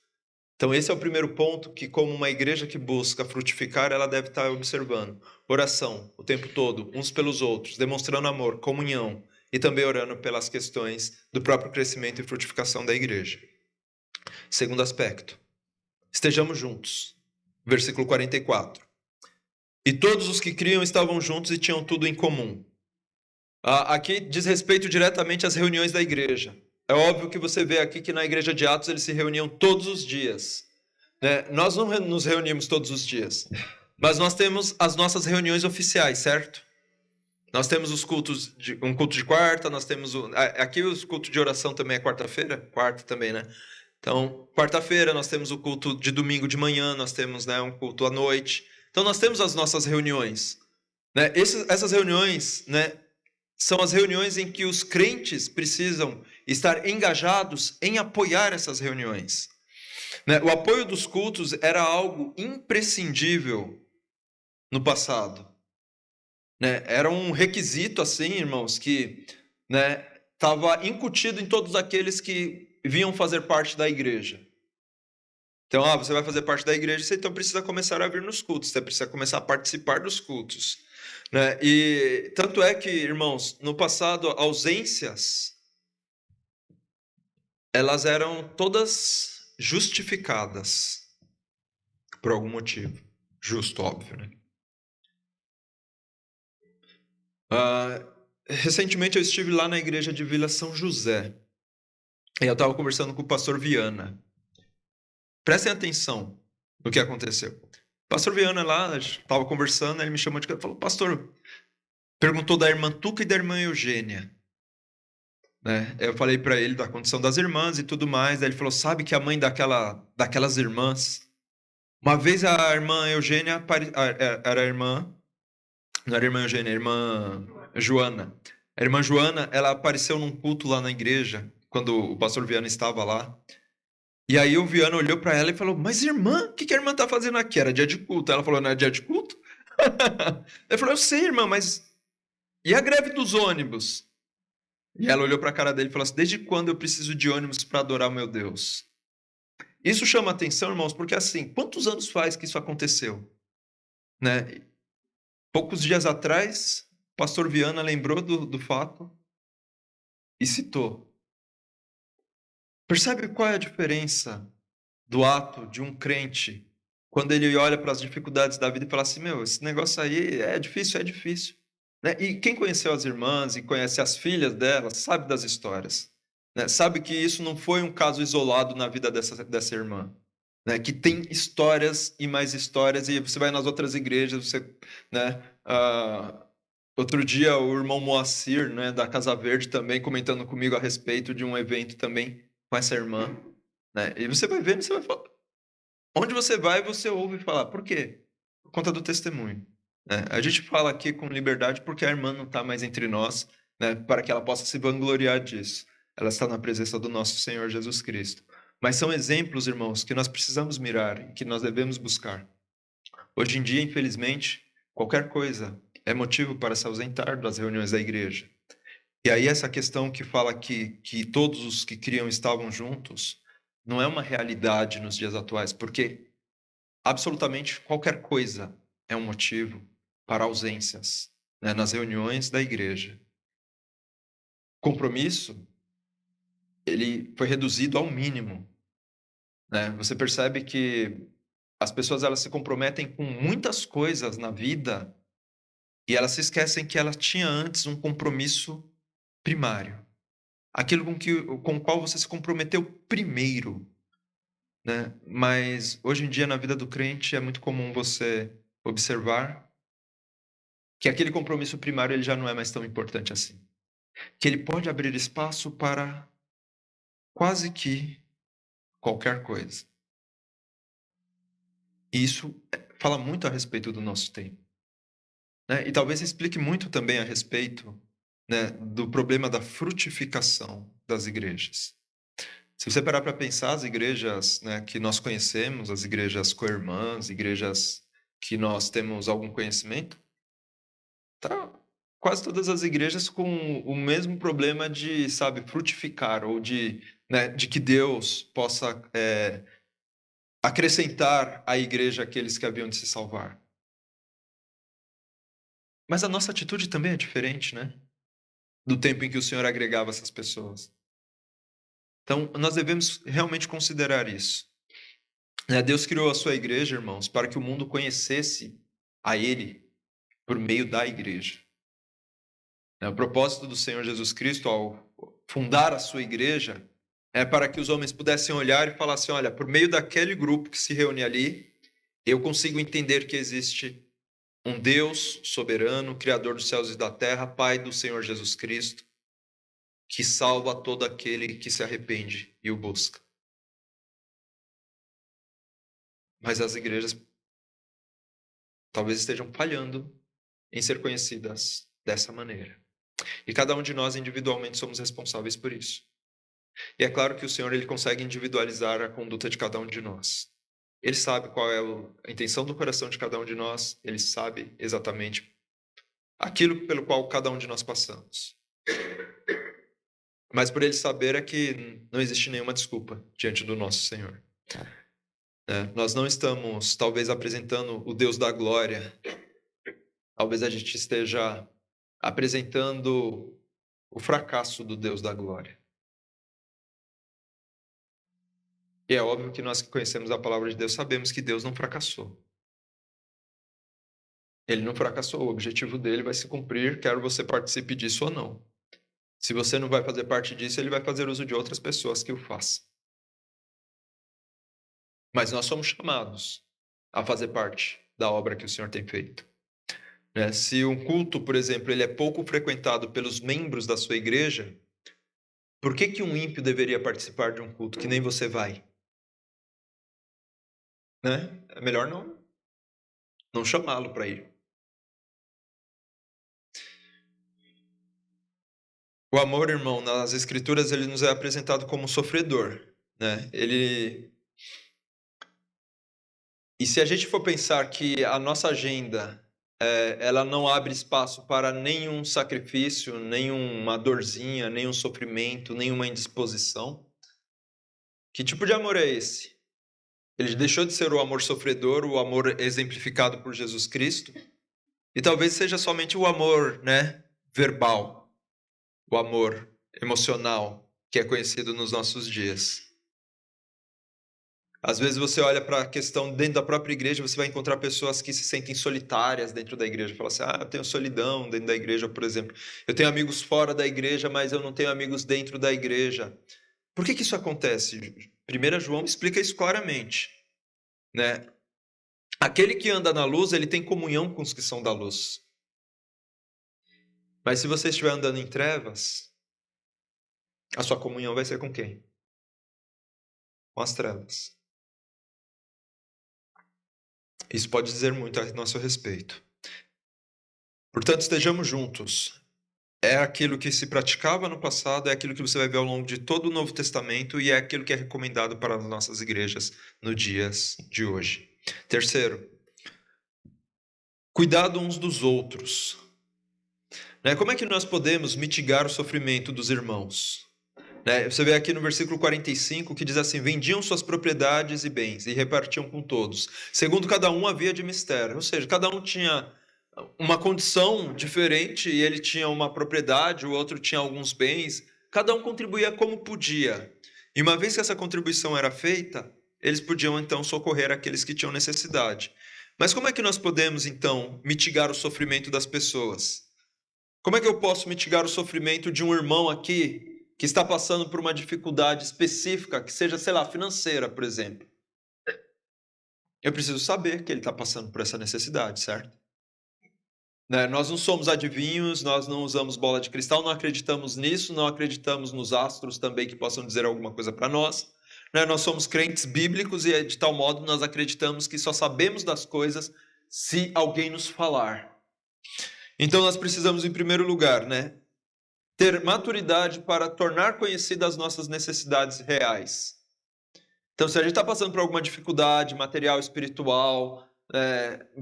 Então, esse é o primeiro ponto que, como uma igreja que busca frutificar, ela deve estar observando. Oração, o tempo todo, uns pelos outros, demonstrando amor, comunhão, e também orando pelas questões do próprio crescimento e frutificação da igreja. Segundo aspecto, estejamos juntos. Versículo 44. E todos os que criam estavam juntos e tinham tudo em comum. Aqui diz respeito diretamente às reuniões da igreja. É óbvio que você vê aqui que na igreja de Atos eles se reuniam todos os dias. Né? Nós não nos reunimos todos os dias, mas nós temos as nossas reuniões oficiais, certo? Nós temos um culto de quarta, nós temos aqui os cultos de oração também é quarta-feira? Quarta também, né? Então, quarta-feira nós temos o culto de domingo de manhã, nós temos, né, um culto à noite. Então, nós temos as nossas reuniões. Né? Essas reuniões, né, são as reuniões em que os crentes precisam estar engajados em apoiar essas reuniões. Né? O apoio dos cultos era algo imprescindível no passado. Né? Era um requisito, assim, irmãos, que estava incutido em todos aqueles que vinham fazer parte da igreja. Então, você vai fazer parte da igreja, você então precisa começar a vir nos cultos, você precisa começar a participar dos cultos. Né? E tanto é que, irmãos, no passado, ausências, elas eram todas justificadas por algum motivo. Justo, óbvio, né? Recentemente eu estive lá na igreja de Vila São José. E eu estava conversando com o pastor Viana. Prestem atenção no que aconteceu. O pastor Viana lá, estava conversando, ele me chamou de canto e falou, pastor, perguntou da irmã Tuca e da irmã Eugênia. Né? Eu falei para ele da condição das irmãs e tudo mais. Daí ele falou, sabe que a mãe daquelas irmãs... Uma vez a irmã Eugênia era a irmã... Não era a irmã Eugênia, a irmã Joana. A irmã Joana, ela apareceu num culto lá na igreja, quando o pastor Viana estava lá. E aí o Viana olhou para ela e falou, mas irmã, o que a irmã tá fazendo aqui? Era dia de culto. Ela falou, não é dia de culto? Ele falou, eu sei, irmã, mas... E a greve dos ônibus? E ela olhou para a cara dele e falou assim, desde quando eu preciso de ônibus para adorar o meu Deus? Isso chama atenção, irmãos, porque assim, quantos anos faz que isso aconteceu? Né? Poucos dias atrás, o pastor Viana lembrou do fato e citou. Percebe qual é a diferença do ato de um crente quando ele olha para as dificuldades da vida e fala assim, meu, esse negócio aí é difícil, né? E quem conheceu as irmãs e conhece as filhas delas sabe das histórias, né? Sabe que isso não foi um caso isolado na vida dessa irmã, né? Que tem histórias e mais histórias, e você vai nas outras igrejas, você, né? Outro dia o irmão Moacir, né, da Casa Verde, também comentando comigo a respeito de um evento também com essa irmã, né? E você vai vendo, você vai falar, onde você vai, você ouve falar. Por quê? Por conta do testemunho, né? A gente fala aqui com liberdade porque a irmã não está mais entre nós, né? Para que ela possa se vangloriar disso. Ela está na presença do nosso Senhor Jesus Cristo. Mas são exemplos, irmãos, que nós precisamos mirar e que nós devemos buscar. Hoje em dia, infelizmente, qualquer coisa é motivo para se ausentar das reuniões da igreja. E aí essa questão que fala que todos os que criam estavam juntos, não é uma realidade nos dias atuais, porque absolutamente qualquer coisa é um motivo para ausências, né, nas reuniões da igreja. Compromisso, ele foi reduzido ao mínimo, né? Você percebe que as pessoas elas se comprometem com muitas coisas na vida e elas se esquecem que ela tinha antes um compromisso primário, aquilo com o qual você se comprometeu primeiro, né? Mas hoje em dia na vida do crente é muito comum você observar que aquele compromisso primário ele já não é mais tão importante assim, que ele pode abrir espaço para quase que qualquer coisa. E isso fala muito a respeito do nosso tempo, né? E talvez explique muito também a respeito, né, do problema da frutificação das igrejas. Se você parar para pensar, as igrejas, né, que nós conhecemos, as igrejas co-irmãs, igrejas que nós temos algum conhecimento, tá quase todas as igrejas com o mesmo problema de, sabe, frutificar ou de, né, de que Deus possa acrescentar à igreja aqueles que haviam de se salvar. Mas a nossa atitude também é diferente, né? Do tempo em que o Senhor agregava essas pessoas. Então, nós devemos realmente considerar isso. Deus criou a sua igreja, irmãos, para que o mundo conhecesse a Ele por meio da igreja. O propósito do Senhor Jesus Cristo ao fundar a sua igreja é para que os homens pudessem olhar e falar assim, olha, por meio daquele grupo que se reúne ali, eu consigo entender que existe um Deus soberano, Criador dos céus e da terra, Pai do Senhor Jesus Cristo, que salva todo aquele que se arrepende e o busca. Mas as igrejas talvez estejam falhando em ser conhecidas dessa maneira. E cada um de nós individualmente somos responsáveis por isso. E é claro que o Senhor ele consegue individualizar a conduta de cada um de nós. Ele sabe qual é a intenção do coração de cada um de nós, ele sabe exatamente aquilo pelo qual cada um de nós passamos. Mas por ele saber é que não existe nenhuma desculpa diante do nosso Senhor. Nós não estamos, talvez, apresentando o Deus da glória. Talvez a gente esteja apresentando o fracasso do Deus da glória. E é óbvio que nós que conhecemos a palavra de Deus sabemos que Deus não fracassou. Ele não fracassou, o objetivo dele vai se cumprir, quer você participe disso ou não. Se você não vai fazer parte disso, ele vai fazer uso de outras pessoas que o façam. Mas nós somos chamados a fazer parte da obra que o Senhor tem feito. Se um culto, por exemplo, ele é pouco frequentado pelos membros da sua igreja, por que um ímpio deveria participar de um culto que nem você vai? É melhor não chamá-lo para ir. O amor, irmão, nas Escrituras ele nos é apresentado como sofredor, né? E se a gente for pensar que a nossa agenda ela não abre espaço para nenhum sacrifício, nenhuma dorzinha, nenhum sofrimento, nenhuma indisposição, que tipo de amor é esse? Ele deixou de ser o amor sofredor, o amor exemplificado por Jesus Cristo, e talvez seja somente o amor, né, verbal, o amor emocional, que é conhecido nos nossos dias. Às vezes você olha para a questão dentro da própria igreja, você vai encontrar pessoas que se sentem solitárias dentro da igreja. Fala assim, eu tenho solidão dentro da igreja, por exemplo. Eu tenho amigos fora da igreja, mas eu não tenho amigos dentro da igreja. Por que isso acontece? 1 João explica isso claramente, né? Aquele que anda na luz, ele tem comunhão com os que são da luz. Mas se você estiver andando em trevas, a sua comunhão vai ser com quem? Com as trevas. Isso pode dizer muito a nosso respeito. Portanto, estejamos juntos. É aquilo que se praticava no passado, é aquilo que você vai ver ao longo de todo o Novo Testamento e é aquilo que é recomendado para as nossas igrejas nos dias de hoje. Terceiro, cuidado uns dos outros. Como é que nós podemos mitigar o sofrimento dos irmãos? Você vê aqui no versículo 45 que diz assim, vendiam suas propriedades e bens e repartiam com todos. Segundo cada um havia de mistério, ou seja, cada um tinha uma condição diferente e ele tinha uma propriedade, o outro tinha alguns bens. Cada um contribuía como podia. E uma vez que essa contribuição era feita, eles podiam então socorrer aqueles que tinham necessidade. Mas como é que nós podemos então mitigar o sofrimento das pessoas? Como é que eu posso mitigar o sofrimento de um irmão aqui que está passando por uma dificuldade específica, que seja, sei lá, financeira, por exemplo? Eu preciso saber que ele está passando por essa necessidade, certo? Nós não somos adivinhos, nós não usamos bola de cristal, não acreditamos nisso, não acreditamos nos astros também que possam dizer alguma coisa para nós. Nós somos crentes bíblicos e de tal modo nós acreditamos que só sabemos das coisas se alguém nos falar. Então nós precisamos, em primeiro lugar, ter maturidade para tornar conhecidas as nossas necessidades reais. Então, se a gente está passando por alguma dificuldade material, espiritual,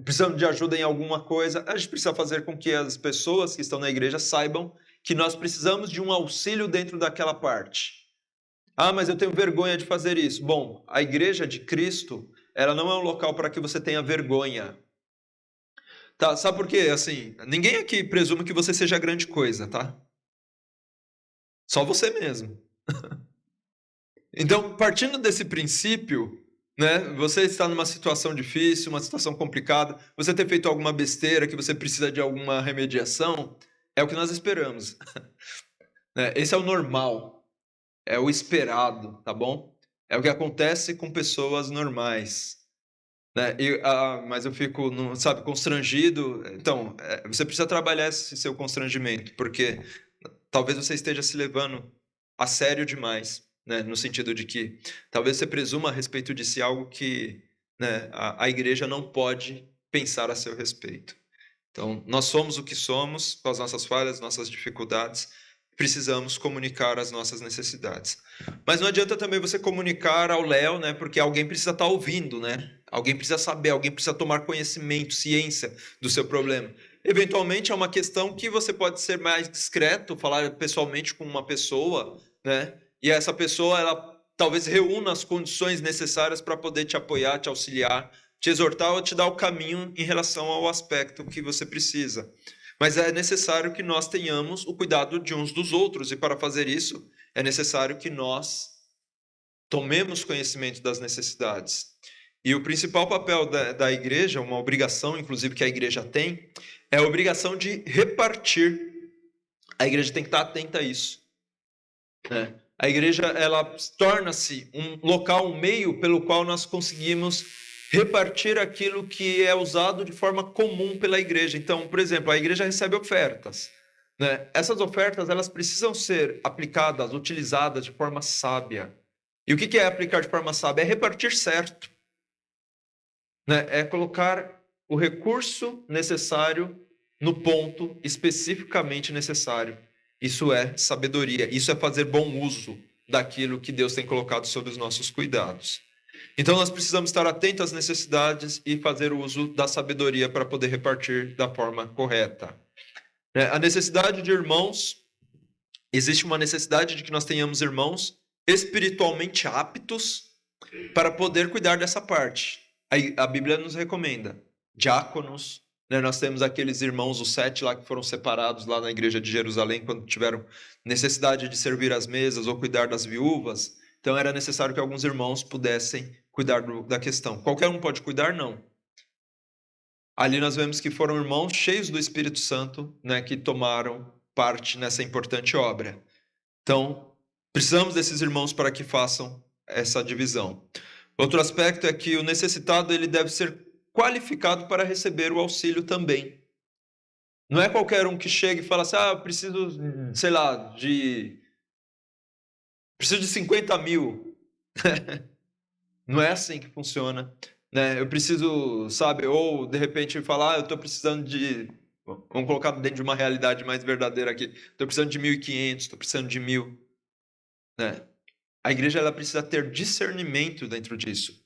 precisando de ajuda em alguma coisa, a gente precisa fazer com que as pessoas que estão na igreja saibam que nós precisamos de um auxílio dentro daquela parte. Mas eu tenho vergonha de fazer isso. Bom, a igreja de Cristo, ela não é um local para que você tenha vergonha. Tá, sabe por quê? Assim, ninguém aqui presume que você seja grande coisa, tá? Só você mesmo. Então, partindo desse princípio, você está numa situação difícil, uma situação complicada, você ter feito alguma besteira que você precisa de alguma remediação, é o que nós esperamos. Esse é o normal, é o esperado, tá bom? É o que acontece com pessoas normais. Mas eu fico, constrangido. Então, você precisa trabalhar esse seu constrangimento, porque talvez você esteja se levando a sério demais. No sentido de que talvez você presuma a respeito de si algo que a igreja não pode pensar a seu respeito. Então, nós somos o que somos, com as nossas falhas, nossas dificuldades, precisamos comunicar as nossas necessidades. Mas não adianta também você comunicar ao léu, porque alguém precisa estar ouvindo, alguém precisa saber, alguém precisa tomar conhecimento, ciência do seu problema. Eventualmente é uma questão que você pode ser mais discreto, falar pessoalmente com uma pessoa, e essa pessoa, ela talvez reúna as condições necessárias para poder te apoiar, te auxiliar, te exortar ou te dar o caminho em relação ao aspecto que você precisa. Mas é necessário que nós tenhamos o cuidado de uns dos outros, e para fazer isso, é necessário que nós tomemos conhecimento das necessidades. E o principal papel da igreja, uma obrigação, inclusive, que a igreja tem, é a obrigação de repartir. A igreja tem que estar atenta a isso. A igreja, ela torna-se um local, um meio pelo qual nós conseguimos repartir aquilo que é usado de forma comum pela igreja. Então, por exemplo, a igreja recebe ofertas. Essas ofertas, elas precisam ser aplicadas, utilizadas de forma sábia. E o que é aplicar de forma sábia? É repartir certo. É colocar o recurso necessário no ponto especificamente necessário. Isso é sabedoria, isso é fazer bom uso daquilo que Deus tem colocado sob os nossos cuidados. Então nós precisamos estar atentos às necessidades e fazer uso da sabedoria para poder repartir da forma correta. A necessidade de irmãos, existe uma necessidade de que nós tenhamos irmãos espiritualmente aptos para poder cuidar dessa parte. A Bíblia nos recomenda diáconos, né? Nós temos aqueles irmãos, os 7 lá que foram separados lá na igreja de Jerusalém, quando tiveram necessidade de servir as mesas ou cuidar das viúvas. Então era necessário que alguns irmãos pudessem cuidar da questão. Qualquer um pode cuidar? Não. Ali nós vemos que foram irmãos cheios do Espírito Santo, né, que tomaram parte nessa importante obra. Então, precisamos desses irmãos para que façam essa divisão. Outro aspecto é que o necessitado ele deve ser qualificado para receber o auxílio também. Não é qualquer um que chega e fala assim, eu preciso, sei lá, preciso de 50 mil. Não é assim que funciona. Né? Eu preciso, sabe, ou de repente falar, eu estou precisando de, vamos colocar dentro de uma realidade mais verdadeira aqui, estou precisando de 1.500, estou precisando de 1.000. Né? A igreja ela precisa ter discernimento dentro disso.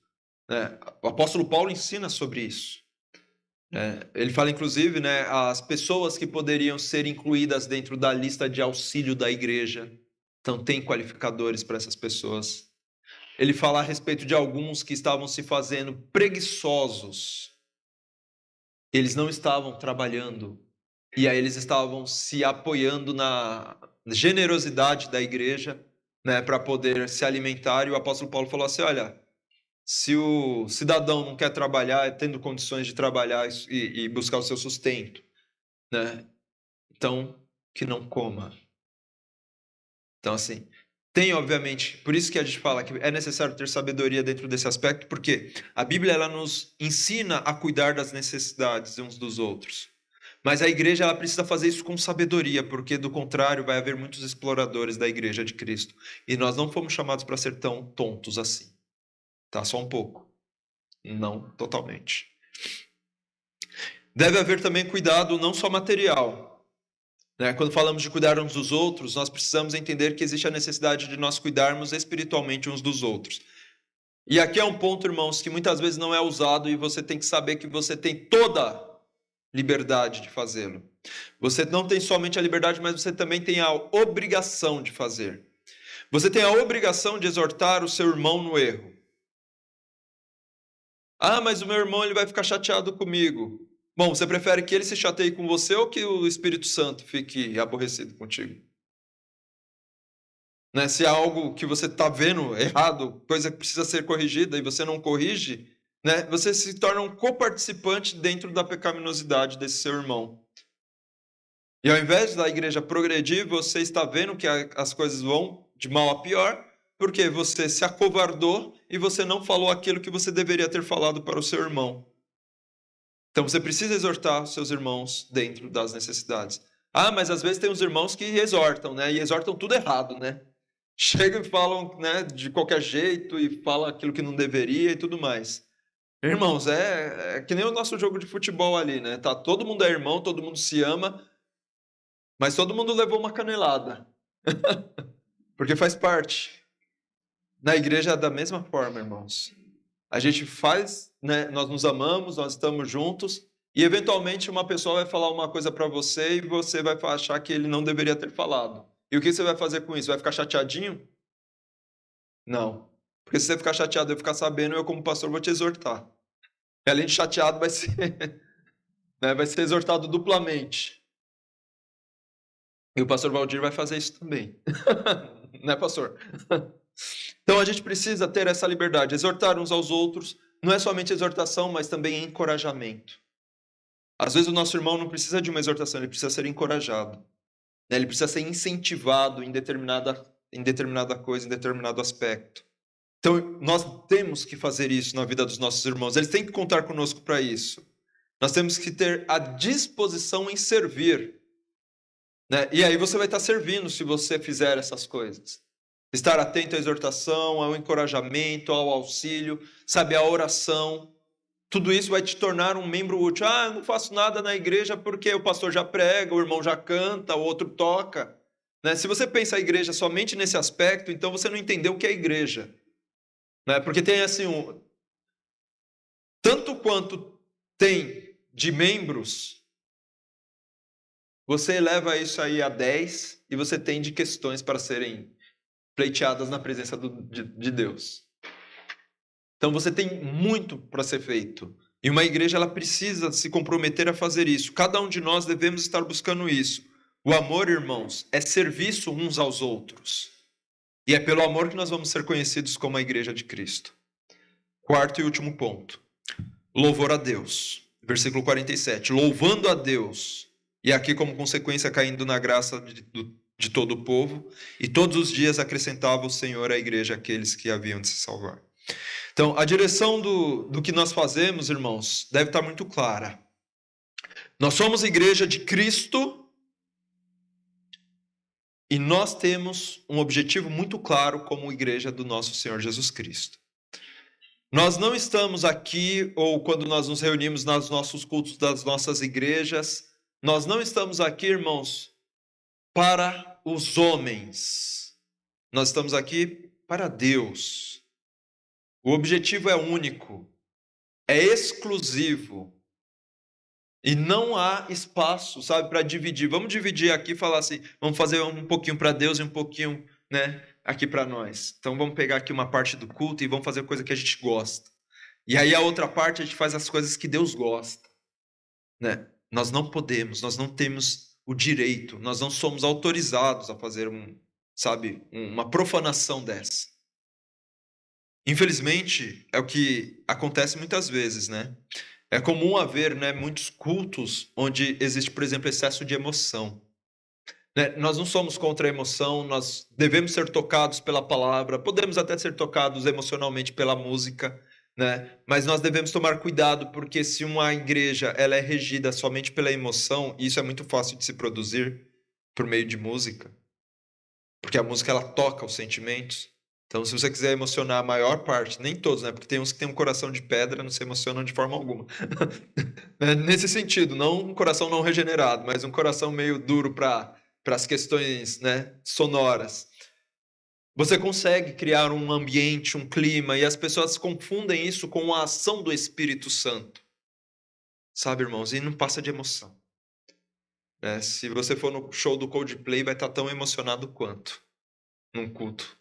Né? O apóstolo Paulo ensina sobre isso. Ele fala, inclusive, né, as pessoas que poderiam ser incluídas dentro da lista de auxílio da igreja. Então, tem qualificadores para essas pessoas. Ele fala a respeito de alguns que estavam se fazendo preguiçosos. Eles não estavam trabalhando. E aí eles estavam se apoiando na generosidade da igreja, né, para poder se alimentar. E o apóstolo Paulo falou assim, olha, se o cidadão não quer trabalhar, tendo condições de trabalhar e buscar o seu sustento, né, então que não coma. Então, assim, tem, obviamente, por isso que a gente fala que é necessário ter sabedoria dentro desse aspecto, porque a Bíblia ela nos ensina a cuidar das necessidades uns dos outros. Mas a igreja ela precisa fazer isso com sabedoria, porque do contrário vai haver muitos exploradores da igreja de Cristo. E nós não fomos chamados para ser tão tontos assim. Tá? Só um pouco. Não totalmente. Deve haver também cuidado não só material. Quando falamos de cuidar uns dos outros, nós precisamos entender que existe a necessidade de nós cuidarmos espiritualmente uns dos outros. E aqui é um ponto, irmãos, que muitas vezes não é usado e você tem que saber que você tem toda liberdade de fazê-lo. Você não tem somente a liberdade, mas você também tem a obrigação de fazer. Você tem a obrigação de exortar o seu irmão no erro. Mas o meu irmão ele vai ficar chateado comigo. Bom, você prefere que ele se chateie com você ou que o Espírito Santo fique aborrecido contigo? Né? Se é algo que você está vendo errado, coisa que precisa ser corrigida e você não corrige, né? Você se torna um coparticipante dentro da pecaminosidade desse seu irmão. E ao invés da igreja progredir, você está vendo que as coisas vão de mal a pior, porque você se acovardou e você não falou aquilo que você deveria ter falado para o seu irmão. Então você precisa exortar os seus irmãos dentro das necessidades. Mas às vezes tem uns irmãos que exortam, né? E exortam tudo errado, né? Chegam e falam, né, de qualquer jeito e falam aquilo que não deveria e tudo mais. Irmãos, é que nem o nosso jogo de futebol ali, né? Tá, todo mundo é irmão, todo mundo se ama, mas todo mundo levou uma canelada. Porque faz parte. Na igreja é da mesma forma, irmãos. A gente faz, né? Nós nos amamos, nós estamos juntos, e eventualmente uma pessoa vai falar uma coisa para você e você vai achar que ele não deveria ter falado. E o que você vai fazer com isso? Vai ficar chateadinho? Não. Porque se você ficar chateado e eu ficar sabendo, eu como pastor vou te exortar. E além de chateado, vai ser, né, vai ser exortado duplamente. E o pastor Valdir vai fazer isso também. Né, pastor? Então a gente precisa ter essa liberdade, exortar uns aos outros, não é somente exortação, mas também encorajamento. Às vezes o nosso irmão não precisa de uma exortação, ele precisa ser encorajado. Né? Ele precisa ser incentivado em determinada coisa, em determinado aspecto. Então nós temos que fazer isso na vida dos nossos irmãos, eles têm que contar conosco para isso. Nós temos que ter a disposição em servir. Né? E aí você vai estar servindo se você fizer essas coisas. Estar atento à exortação, ao encorajamento, ao auxílio, sabe, à oração. Tudo isso vai te tornar um membro útil. Eu não faço nada na igreja porque o pastor já prega, o irmão já canta, o outro toca. Né? Se você pensa a igreja somente nesse aspecto, então você não entendeu o que é igreja. Né? Porque tem assim, tanto quanto tem de membros, você eleva isso aí a 10 e você tem de questões para serem pleiteadas na presença de Deus. Então você tem muito para ser feito. E uma igreja ela precisa se comprometer a fazer isso. Cada um de nós devemos estar buscando isso. O amor, irmãos, é serviço uns aos outros. E é pelo amor que nós vamos ser conhecidos como a igreja de Cristo. Quarto e último ponto. Louvor a Deus. Versículo 47. Louvando a Deus. E aqui como consequência caindo na graça de todo o povo. E todos os dias acrescentava o Senhor à igreja aqueles que haviam de se salvar. Então, a direção do que nós fazemos, irmãos, deve estar muito clara. Nós somos igreja de Cristo e nós temos um objetivo muito claro como igreja do nosso Senhor Jesus Cristo. Nós não estamos aqui, ou quando nós nos reunimos nos nossos cultos das nossas igrejas, nós não estamos aqui, irmãos, para os homens. Nós estamos aqui para Deus. O objetivo é único, é exclusivo. E não há espaço, sabe, para dividir. Vamos dividir aqui e falar assim, vamos fazer um pouquinho para Deus e um pouquinho, né, aqui para nós. Então vamos pegar aqui uma parte do culto e vamos fazer coisa que a gente gosta. E aí a outra parte a gente faz as coisas que Deus gosta, né? Nós não podemos, nós não temos o direito, nós não somos autorizados a fazer uma profanação dessa. Infelizmente, é o que acontece muitas vezes, né? É comum haver, né, muitos cultos onde existe, por exemplo, excesso de emoção. Né? Nós não somos contra a emoção, nós devemos ser tocados pela palavra, podemos até ser tocados emocionalmente pela música, né? Mas nós devemos tomar cuidado, porque se uma igreja ela é regida somente pela emoção, e isso é muito fácil de se produzir por meio de música, porque a música ela toca os sentimentos. Então, se você quiser emocionar a maior parte, nem todos, né? Porque tem uns que têm um coração de pedra, não se emocionam de forma alguma. Nesse sentido, não um coração não regenerado, mas um coração meio duro para as questões, né, sonoras. Você consegue criar um ambiente, um clima, e as pessoas confundem isso com a ação do Espírito Santo. Sabe, irmãos? E não passa de emoção. Né? Se você for no show do Coldplay, vai estar tão emocionado quanto num culto.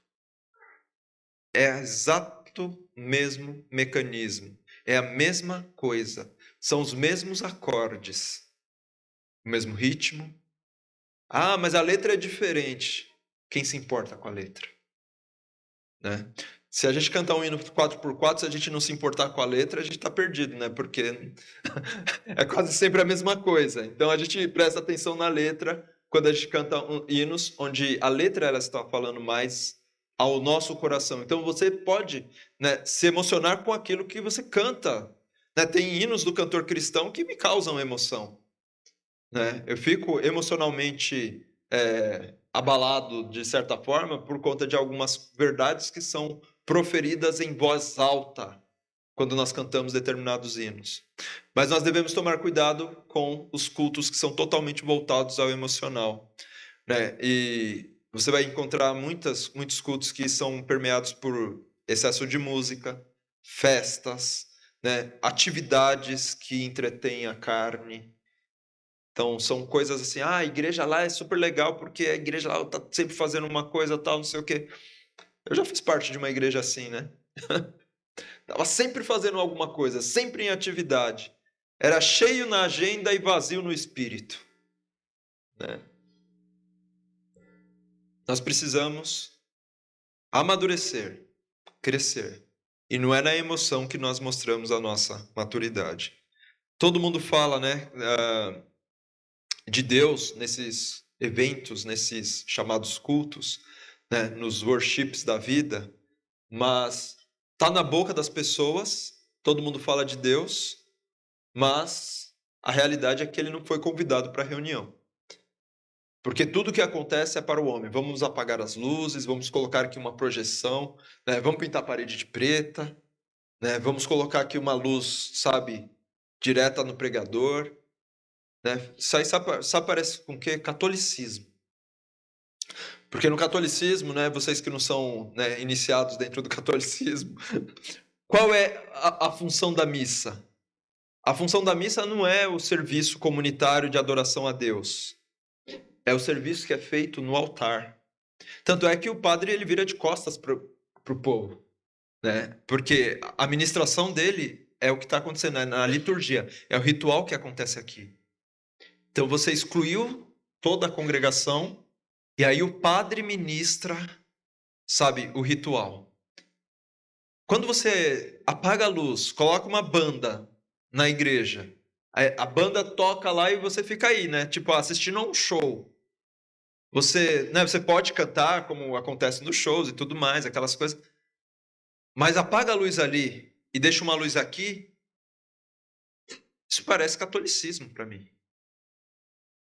É o exato mesmo mecanismo. É a mesma coisa. São os mesmos acordes. O mesmo ritmo. Ah, mas a letra é diferente. Quem se importa com a letra? Né? Se a gente cantar um hino 4x4, se a gente não se importar com a letra, a gente está perdido, né? Porque é quase sempre a mesma coisa. Então a gente presta atenção na letra quando a gente canta hinos onde a letra ela está falando mais ao nosso coração. Então você pode, né, se emocionar com aquilo que você canta. Né? Tem hinos do cantor cristão que me causam emoção. Né? Eu fico emocionalmente abalado, de certa forma, por conta de algumas verdades que são proferidas em voz alta quando nós cantamos determinados hinos. Mas nós devemos tomar cuidado com os cultos que são totalmente voltados ao emocional. Né? E você vai encontrar muitos cultos que são permeados por excesso de música, festas, né? Atividades que entretêm a carne. Então, são coisas assim, a igreja lá é super legal porque a igreja lá está sempre fazendo uma coisa tal, não sei o quê. Eu já fiz parte de uma igreja assim, né? Estava sempre fazendo alguma coisa, sempre em atividade. Era cheio na agenda e vazio no espírito. Né? Nós precisamos amadurecer, crescer. E não é na emoção que nós mostramos a nossa maturidade. Todo mundo fala, né, de Deus nesses eventos, nesses chamados cultos, né, nos worships da vida, mas está na boca das pessoas, todo mundo fala de Deus, mas a realidade é que ele não foi convidado para a reunião. Porque tudo que acontece é para o homem. Vamos apagar as luzes, vamos colocar aqui uma projeção, né? Vamos pintar a parede de preta, né? Vamos colocar aqui uma luz, sabe, direta no pregador. Né? Isso aí só parece com o quê? Catolicismo. Porque no catolicismo, né, vocês que não são, né, iniciados dentro do catolicismo, qual é a função da missa? A função da missa não é o serviço comunitário de adoração a Deus. É o serviço que é feito no altar. Tanto é que o padre ele vira de costas para o povo. Né? Porque a ministração dele é o que está acontecendo, é na liturgia, é o ritual que acontece aqui. Então você excluiu toda a congregação e aí o padre ministra, sabe, o ritual. Quando você apaga a luz, coloca uma banda na igreja, a banda toca lá e você fica aí, né? Tipo, assistindo a um show. Você pode cantar, como acontece nos shows e tudo mais, aquelas coisas. Mas apaga a luz ali e deixa uma luz aqui. Isso parece catolicismo para mim.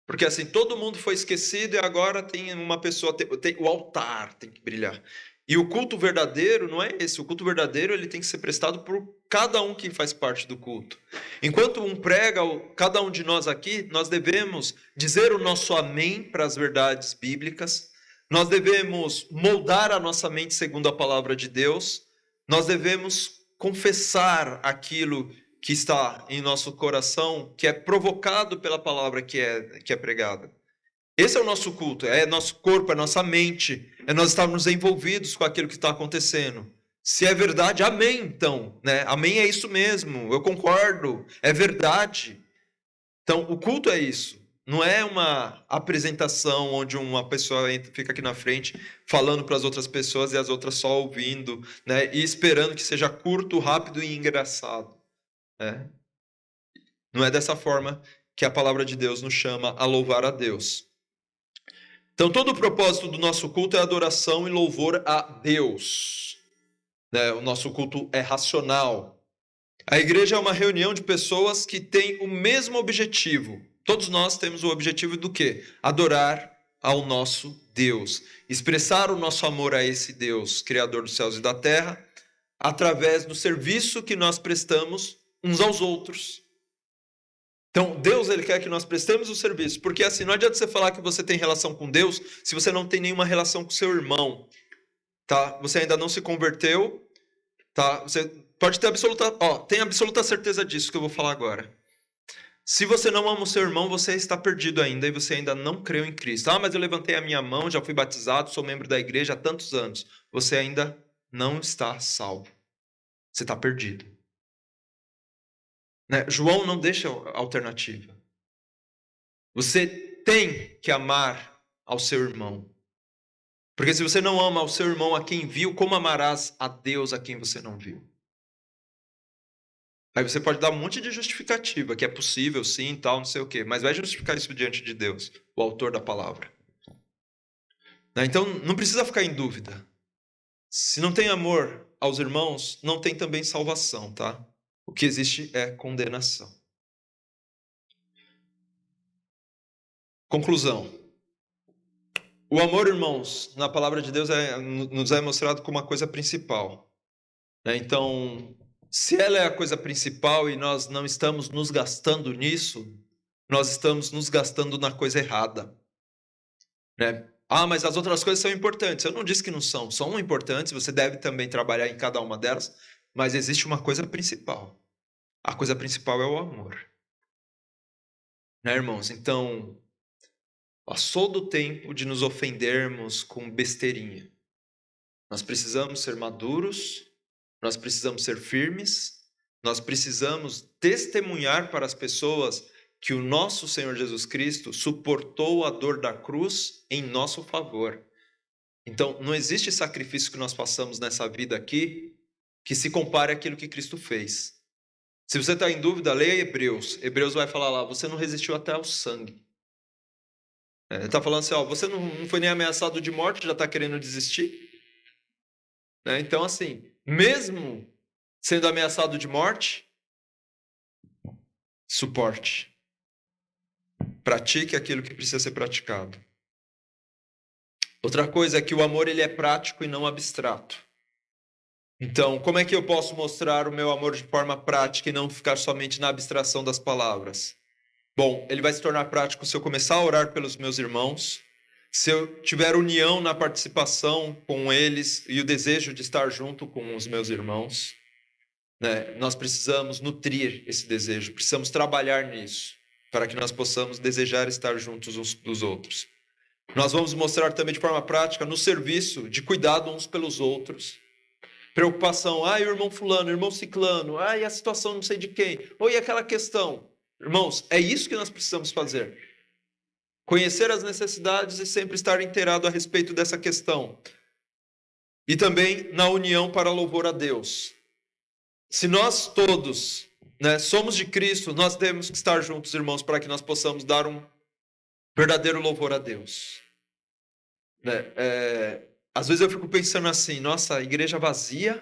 Porque assim, todo mundo foi esquecido e agora tem uma pessoa, o altar tem que brilhar. E o culto verdadeiro não é esse. O culto verdadeiro ele tem que ser prestado por cada um que faz parte do culto. Enquanto um prega, cada um de nós aqui, nós devemos dizer o nosso amém para as verdades bíblicas. Nós devemos moldar a nossa mente segundo a palavra de Deus. Nós devemos confessar aquilo que está em nosso coração, que é provocado pela palavra que é pregada. Esse é o nosso culto, é nosso corpo, é nossa mente, é nós estarmos envolvidos com aquilo que está acontecendo. Se é verdade, amém, então. Né? Amém é isso mesmo, eu concordo, é verdade. Então, o culto é isso. Não é uma apresentação onde uma pessoa fica aqui na frente falando para as outras pessoas e as outras só ouvindo, né? E esperando que seja curto, rápido e engraçado. Não é dessa forma que a palavra de Deus nos chama a louvar a Deus. Então, todo o propósito do nosso culto é adoração e louvor a Deus. O nosso culto é racional. A igreja é uma reunião de pessoas que têm o mesmo objetivo. Todos nós temos o objetivo do quê? Adorar ao nosso Deus. Expressar o nosso amor a esse Deus, Criador dos céus e da terra, através do serviço que nós prestamos uns aos outros. Então, Deus ele quer que nós prestemos o serviço, porque assim, não adianta você falar que você tem relação com Deus se você não tem nenhuma relação com seu irmão, tá? Você ainda não se converteu, tá? Você pode ter tem absoluta certeza disso que eu vou falar agora. Se você não ama o seu irmão, você está perdido ainda e você ainda não creu em Cristo. Mas eu levantei a minha mão, já fui batizado, sou membro da igreja há tantos anos. Você ainda não está salvo. Você está perdido. João não deixa alternativa. Você tem que amar ao seu irmão. Porque se você não ama ao seu irmão a quem viu, como amarás a Deus a quem você não viu? Aí você pode dar um monte de justificativa, que é possível sim, tal, não sei o quê. Mas vai justificar isso diante de Deus, o autor da palavra. Então não precisa ficar em dúvida. Se não tem amor aos irmãos, não tem também salvação, tá? O que existe é condenação. Conclusão. O amor, irmãos, na palavra de Deus nos é mostrado como uma coisa principal. Então, se ela é a coisa principal e nós não estamos nos gastando nisso, nós estamos nos gastando na coisa errada. Mas as outras coisas são importantes. Eu não disse que não são. São importantes, você deve também trabalhar em cada uma delas, mas existe uma coisa principal. A coisa principal é o amor. Irmãos? Então, passou do tempo de nos ofendermos com besteirinha. Nós precisamos ser maduros, nós precisamos ser firmes, nós precisamos testemunhar para as pessoas que o nosso Senhor Jesus Cristo suportou a dor da cruz em nosso favor. Então, não existe sacrifício que nós façamos nessa vida aqui que se compare àquilo que Cristo fez. Se você está em dúvida, leia Hebreus. Hebreus vai falar lá, você não resistiu até ao sangue. Ele está falando assim, você não foi nem ameaçado de morte, já está querendo desistir. Então, assim, mesmo sendo ameaçado de morte, suporte. Pratique aquilo que precisa ser praticado. Outra coisa é que o amor ele é prático e não abstrato. Então, como é que eu posso mostrar o meu amor de forma prática e não ficar somente na abstração das palavras? Bom, ele vai se tornar prático se eu começar a orar pelos meus irmãos, se eu tiver união na participação com eles e o desejo de estar junto com os meus irmãos. Nós precisamos nutrir esse desejo, precisamos trabalhar nisso, para que nós possamos desejar estar juntos uns dos outros. Nós vamos mostrar também de forma prática no serviço, de cuidado uns pelos outros. preocupação, o irmão fulano, o irmão ciclano, e a situação não sei de quem, ou e aquela questão. Irmãos, é isso que nós precisamos fazer. Conhecer as necessidades e sempre estar inteirado a respeito dessa questão. E também na união para louvor a Deus. Se nós todos, somos de Cristo, nós temos que estar juntos, irmãos, para que nós possamos dar um verdadeiro louvor a Deus. Às vezes eu fico pensando assim, nossa, a igreja vazia,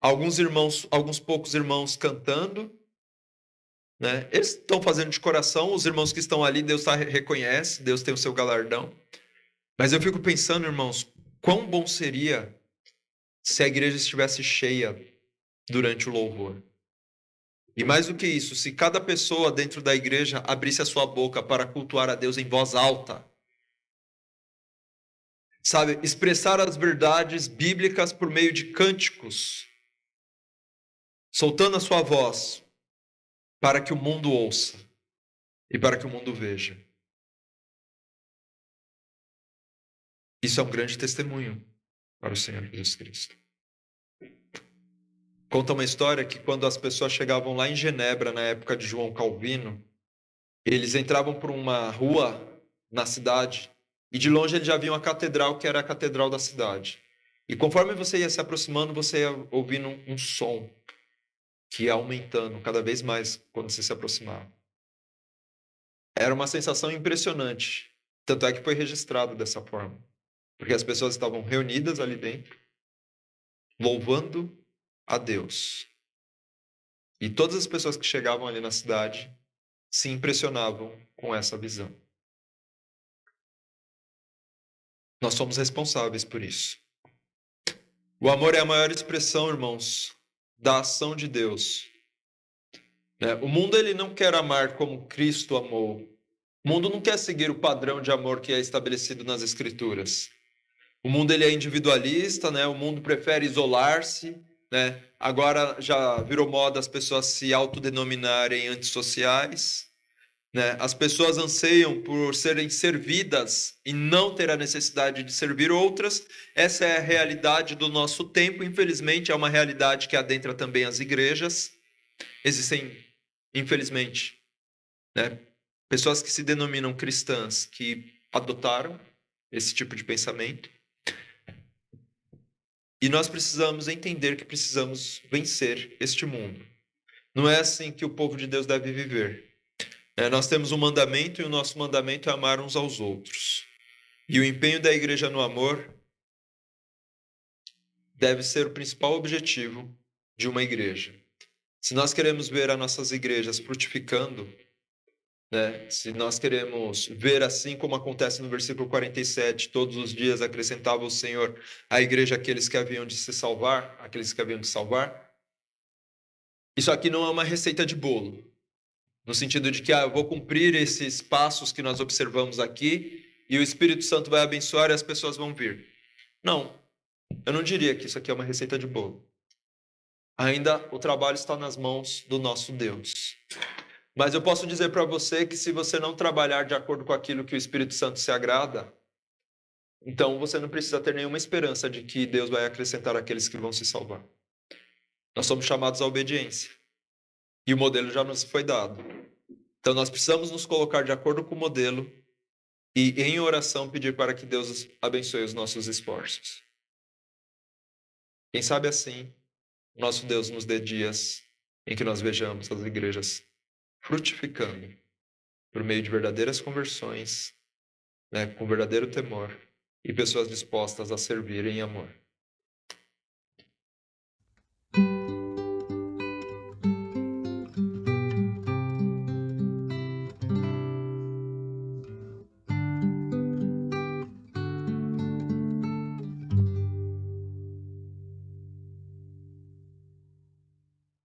alguns poucos irmãos cantando, eles estão fazendo de coração, os irmãos que estão ali, Deus reconhece, Deus tem o seu galardão. Mas eu fico pensando, irmãos, quão bom seria se a igreja estivesse cheia durante o louvor. E mais do que isso, se cada pessoa dentro da igreja abrisse a sua boca para cultuar a Deus em voz alta, sabe, expressar as verdades bíblicas por meio de cânticos, soltando a sua voz, para que o mundo ouça e para que o mundo veja. Isso é um grande testemunho para o Senhor Jesus Cristo. Conta uma história que quando as pessoas chegavam lá em Genebra, na época de João Calvino, eles entravam por uma rua na cidade e de longe eles já viam a catedral, que era a catedral da cidade. E conforme você ia se aproximando, você ia ouvindo um som que ia aumentando cada vez mais quando você se aproximava. Era uma sensação impressionante. Tanto é que foi registrado dessa forma. Porque as pessoas estavam reunidas ali dentro, louvando a Deus. E todas as pessoas que chegavam ali na cidade se impressionavam com essa visão. Nós somos responsáveis por isso. O amor é a maior expressão, irmãos, da ação de Deus. O mundo ele não quer amar como Cristo amou. O mundo não quer seguir o padrão de amor que é estabelecido nas Escrituras. O mundo ele é individualista, o mundo prefere isolar-se. Agora já virou moda as pessoas se autodenominarem antissociais. As pessoas anseiam por serem servidas e não ter a necessidade de servir outras. Essa é a realidade do nosso tempo. Infelizmente, é uma realidade que adentra também as igrejas. Existem, infelizmente, pessoas que se denominam cristãs que adotaram esse tipo de pensamento. E nós precisamos entender que precisamos vencer este mundo. Não é assim que o povo de Deus deve viver. Nós temos um mandamento e o nosso mandamento é amar uns aos outros. E o empenho da igreja no amor deve ser o principal objetivo de uma igreja. Se nós queremos ver as nossas igrejas frutificando, se nós queremos ver assim como acontece no versículo 47, todos os dias acrescentava o Senhor à igreja aqueles que haviam de se salvar, aqueles que haviam de salvar. Isso aqui não é uma receita de bolo. No sentido de que eu vou cumprir esses passos que nós observamos aqui e o Espírito Santo vai abençoar e as pessoas vão vir. Não, eu não diria que isso aqui é uma receita de bolo. Ainda o trabalho está nas mãos do nosso Deus. Mas eu posso dizer para você que se você não trabalhar de acordo com aquilo que o Espírito Santo se agrada, então você não precisa ter nenhuma esperança de que Deus vai acrescentar aqueles que vão se salvar. Nós somos chamados à obediência. E o modelo já nos foi dado. Então nós precisamos nos colocar de acordo com o modelo e em oração pedir para que Deus abençoe os nossos esforços. Quem sabe assim, nosso Deus nos dê dias em que nós vejamos as igrejas frutificando por meio de verdadeiras conversões, com verdadeiro temor e pessoas dispostas a servir em amor.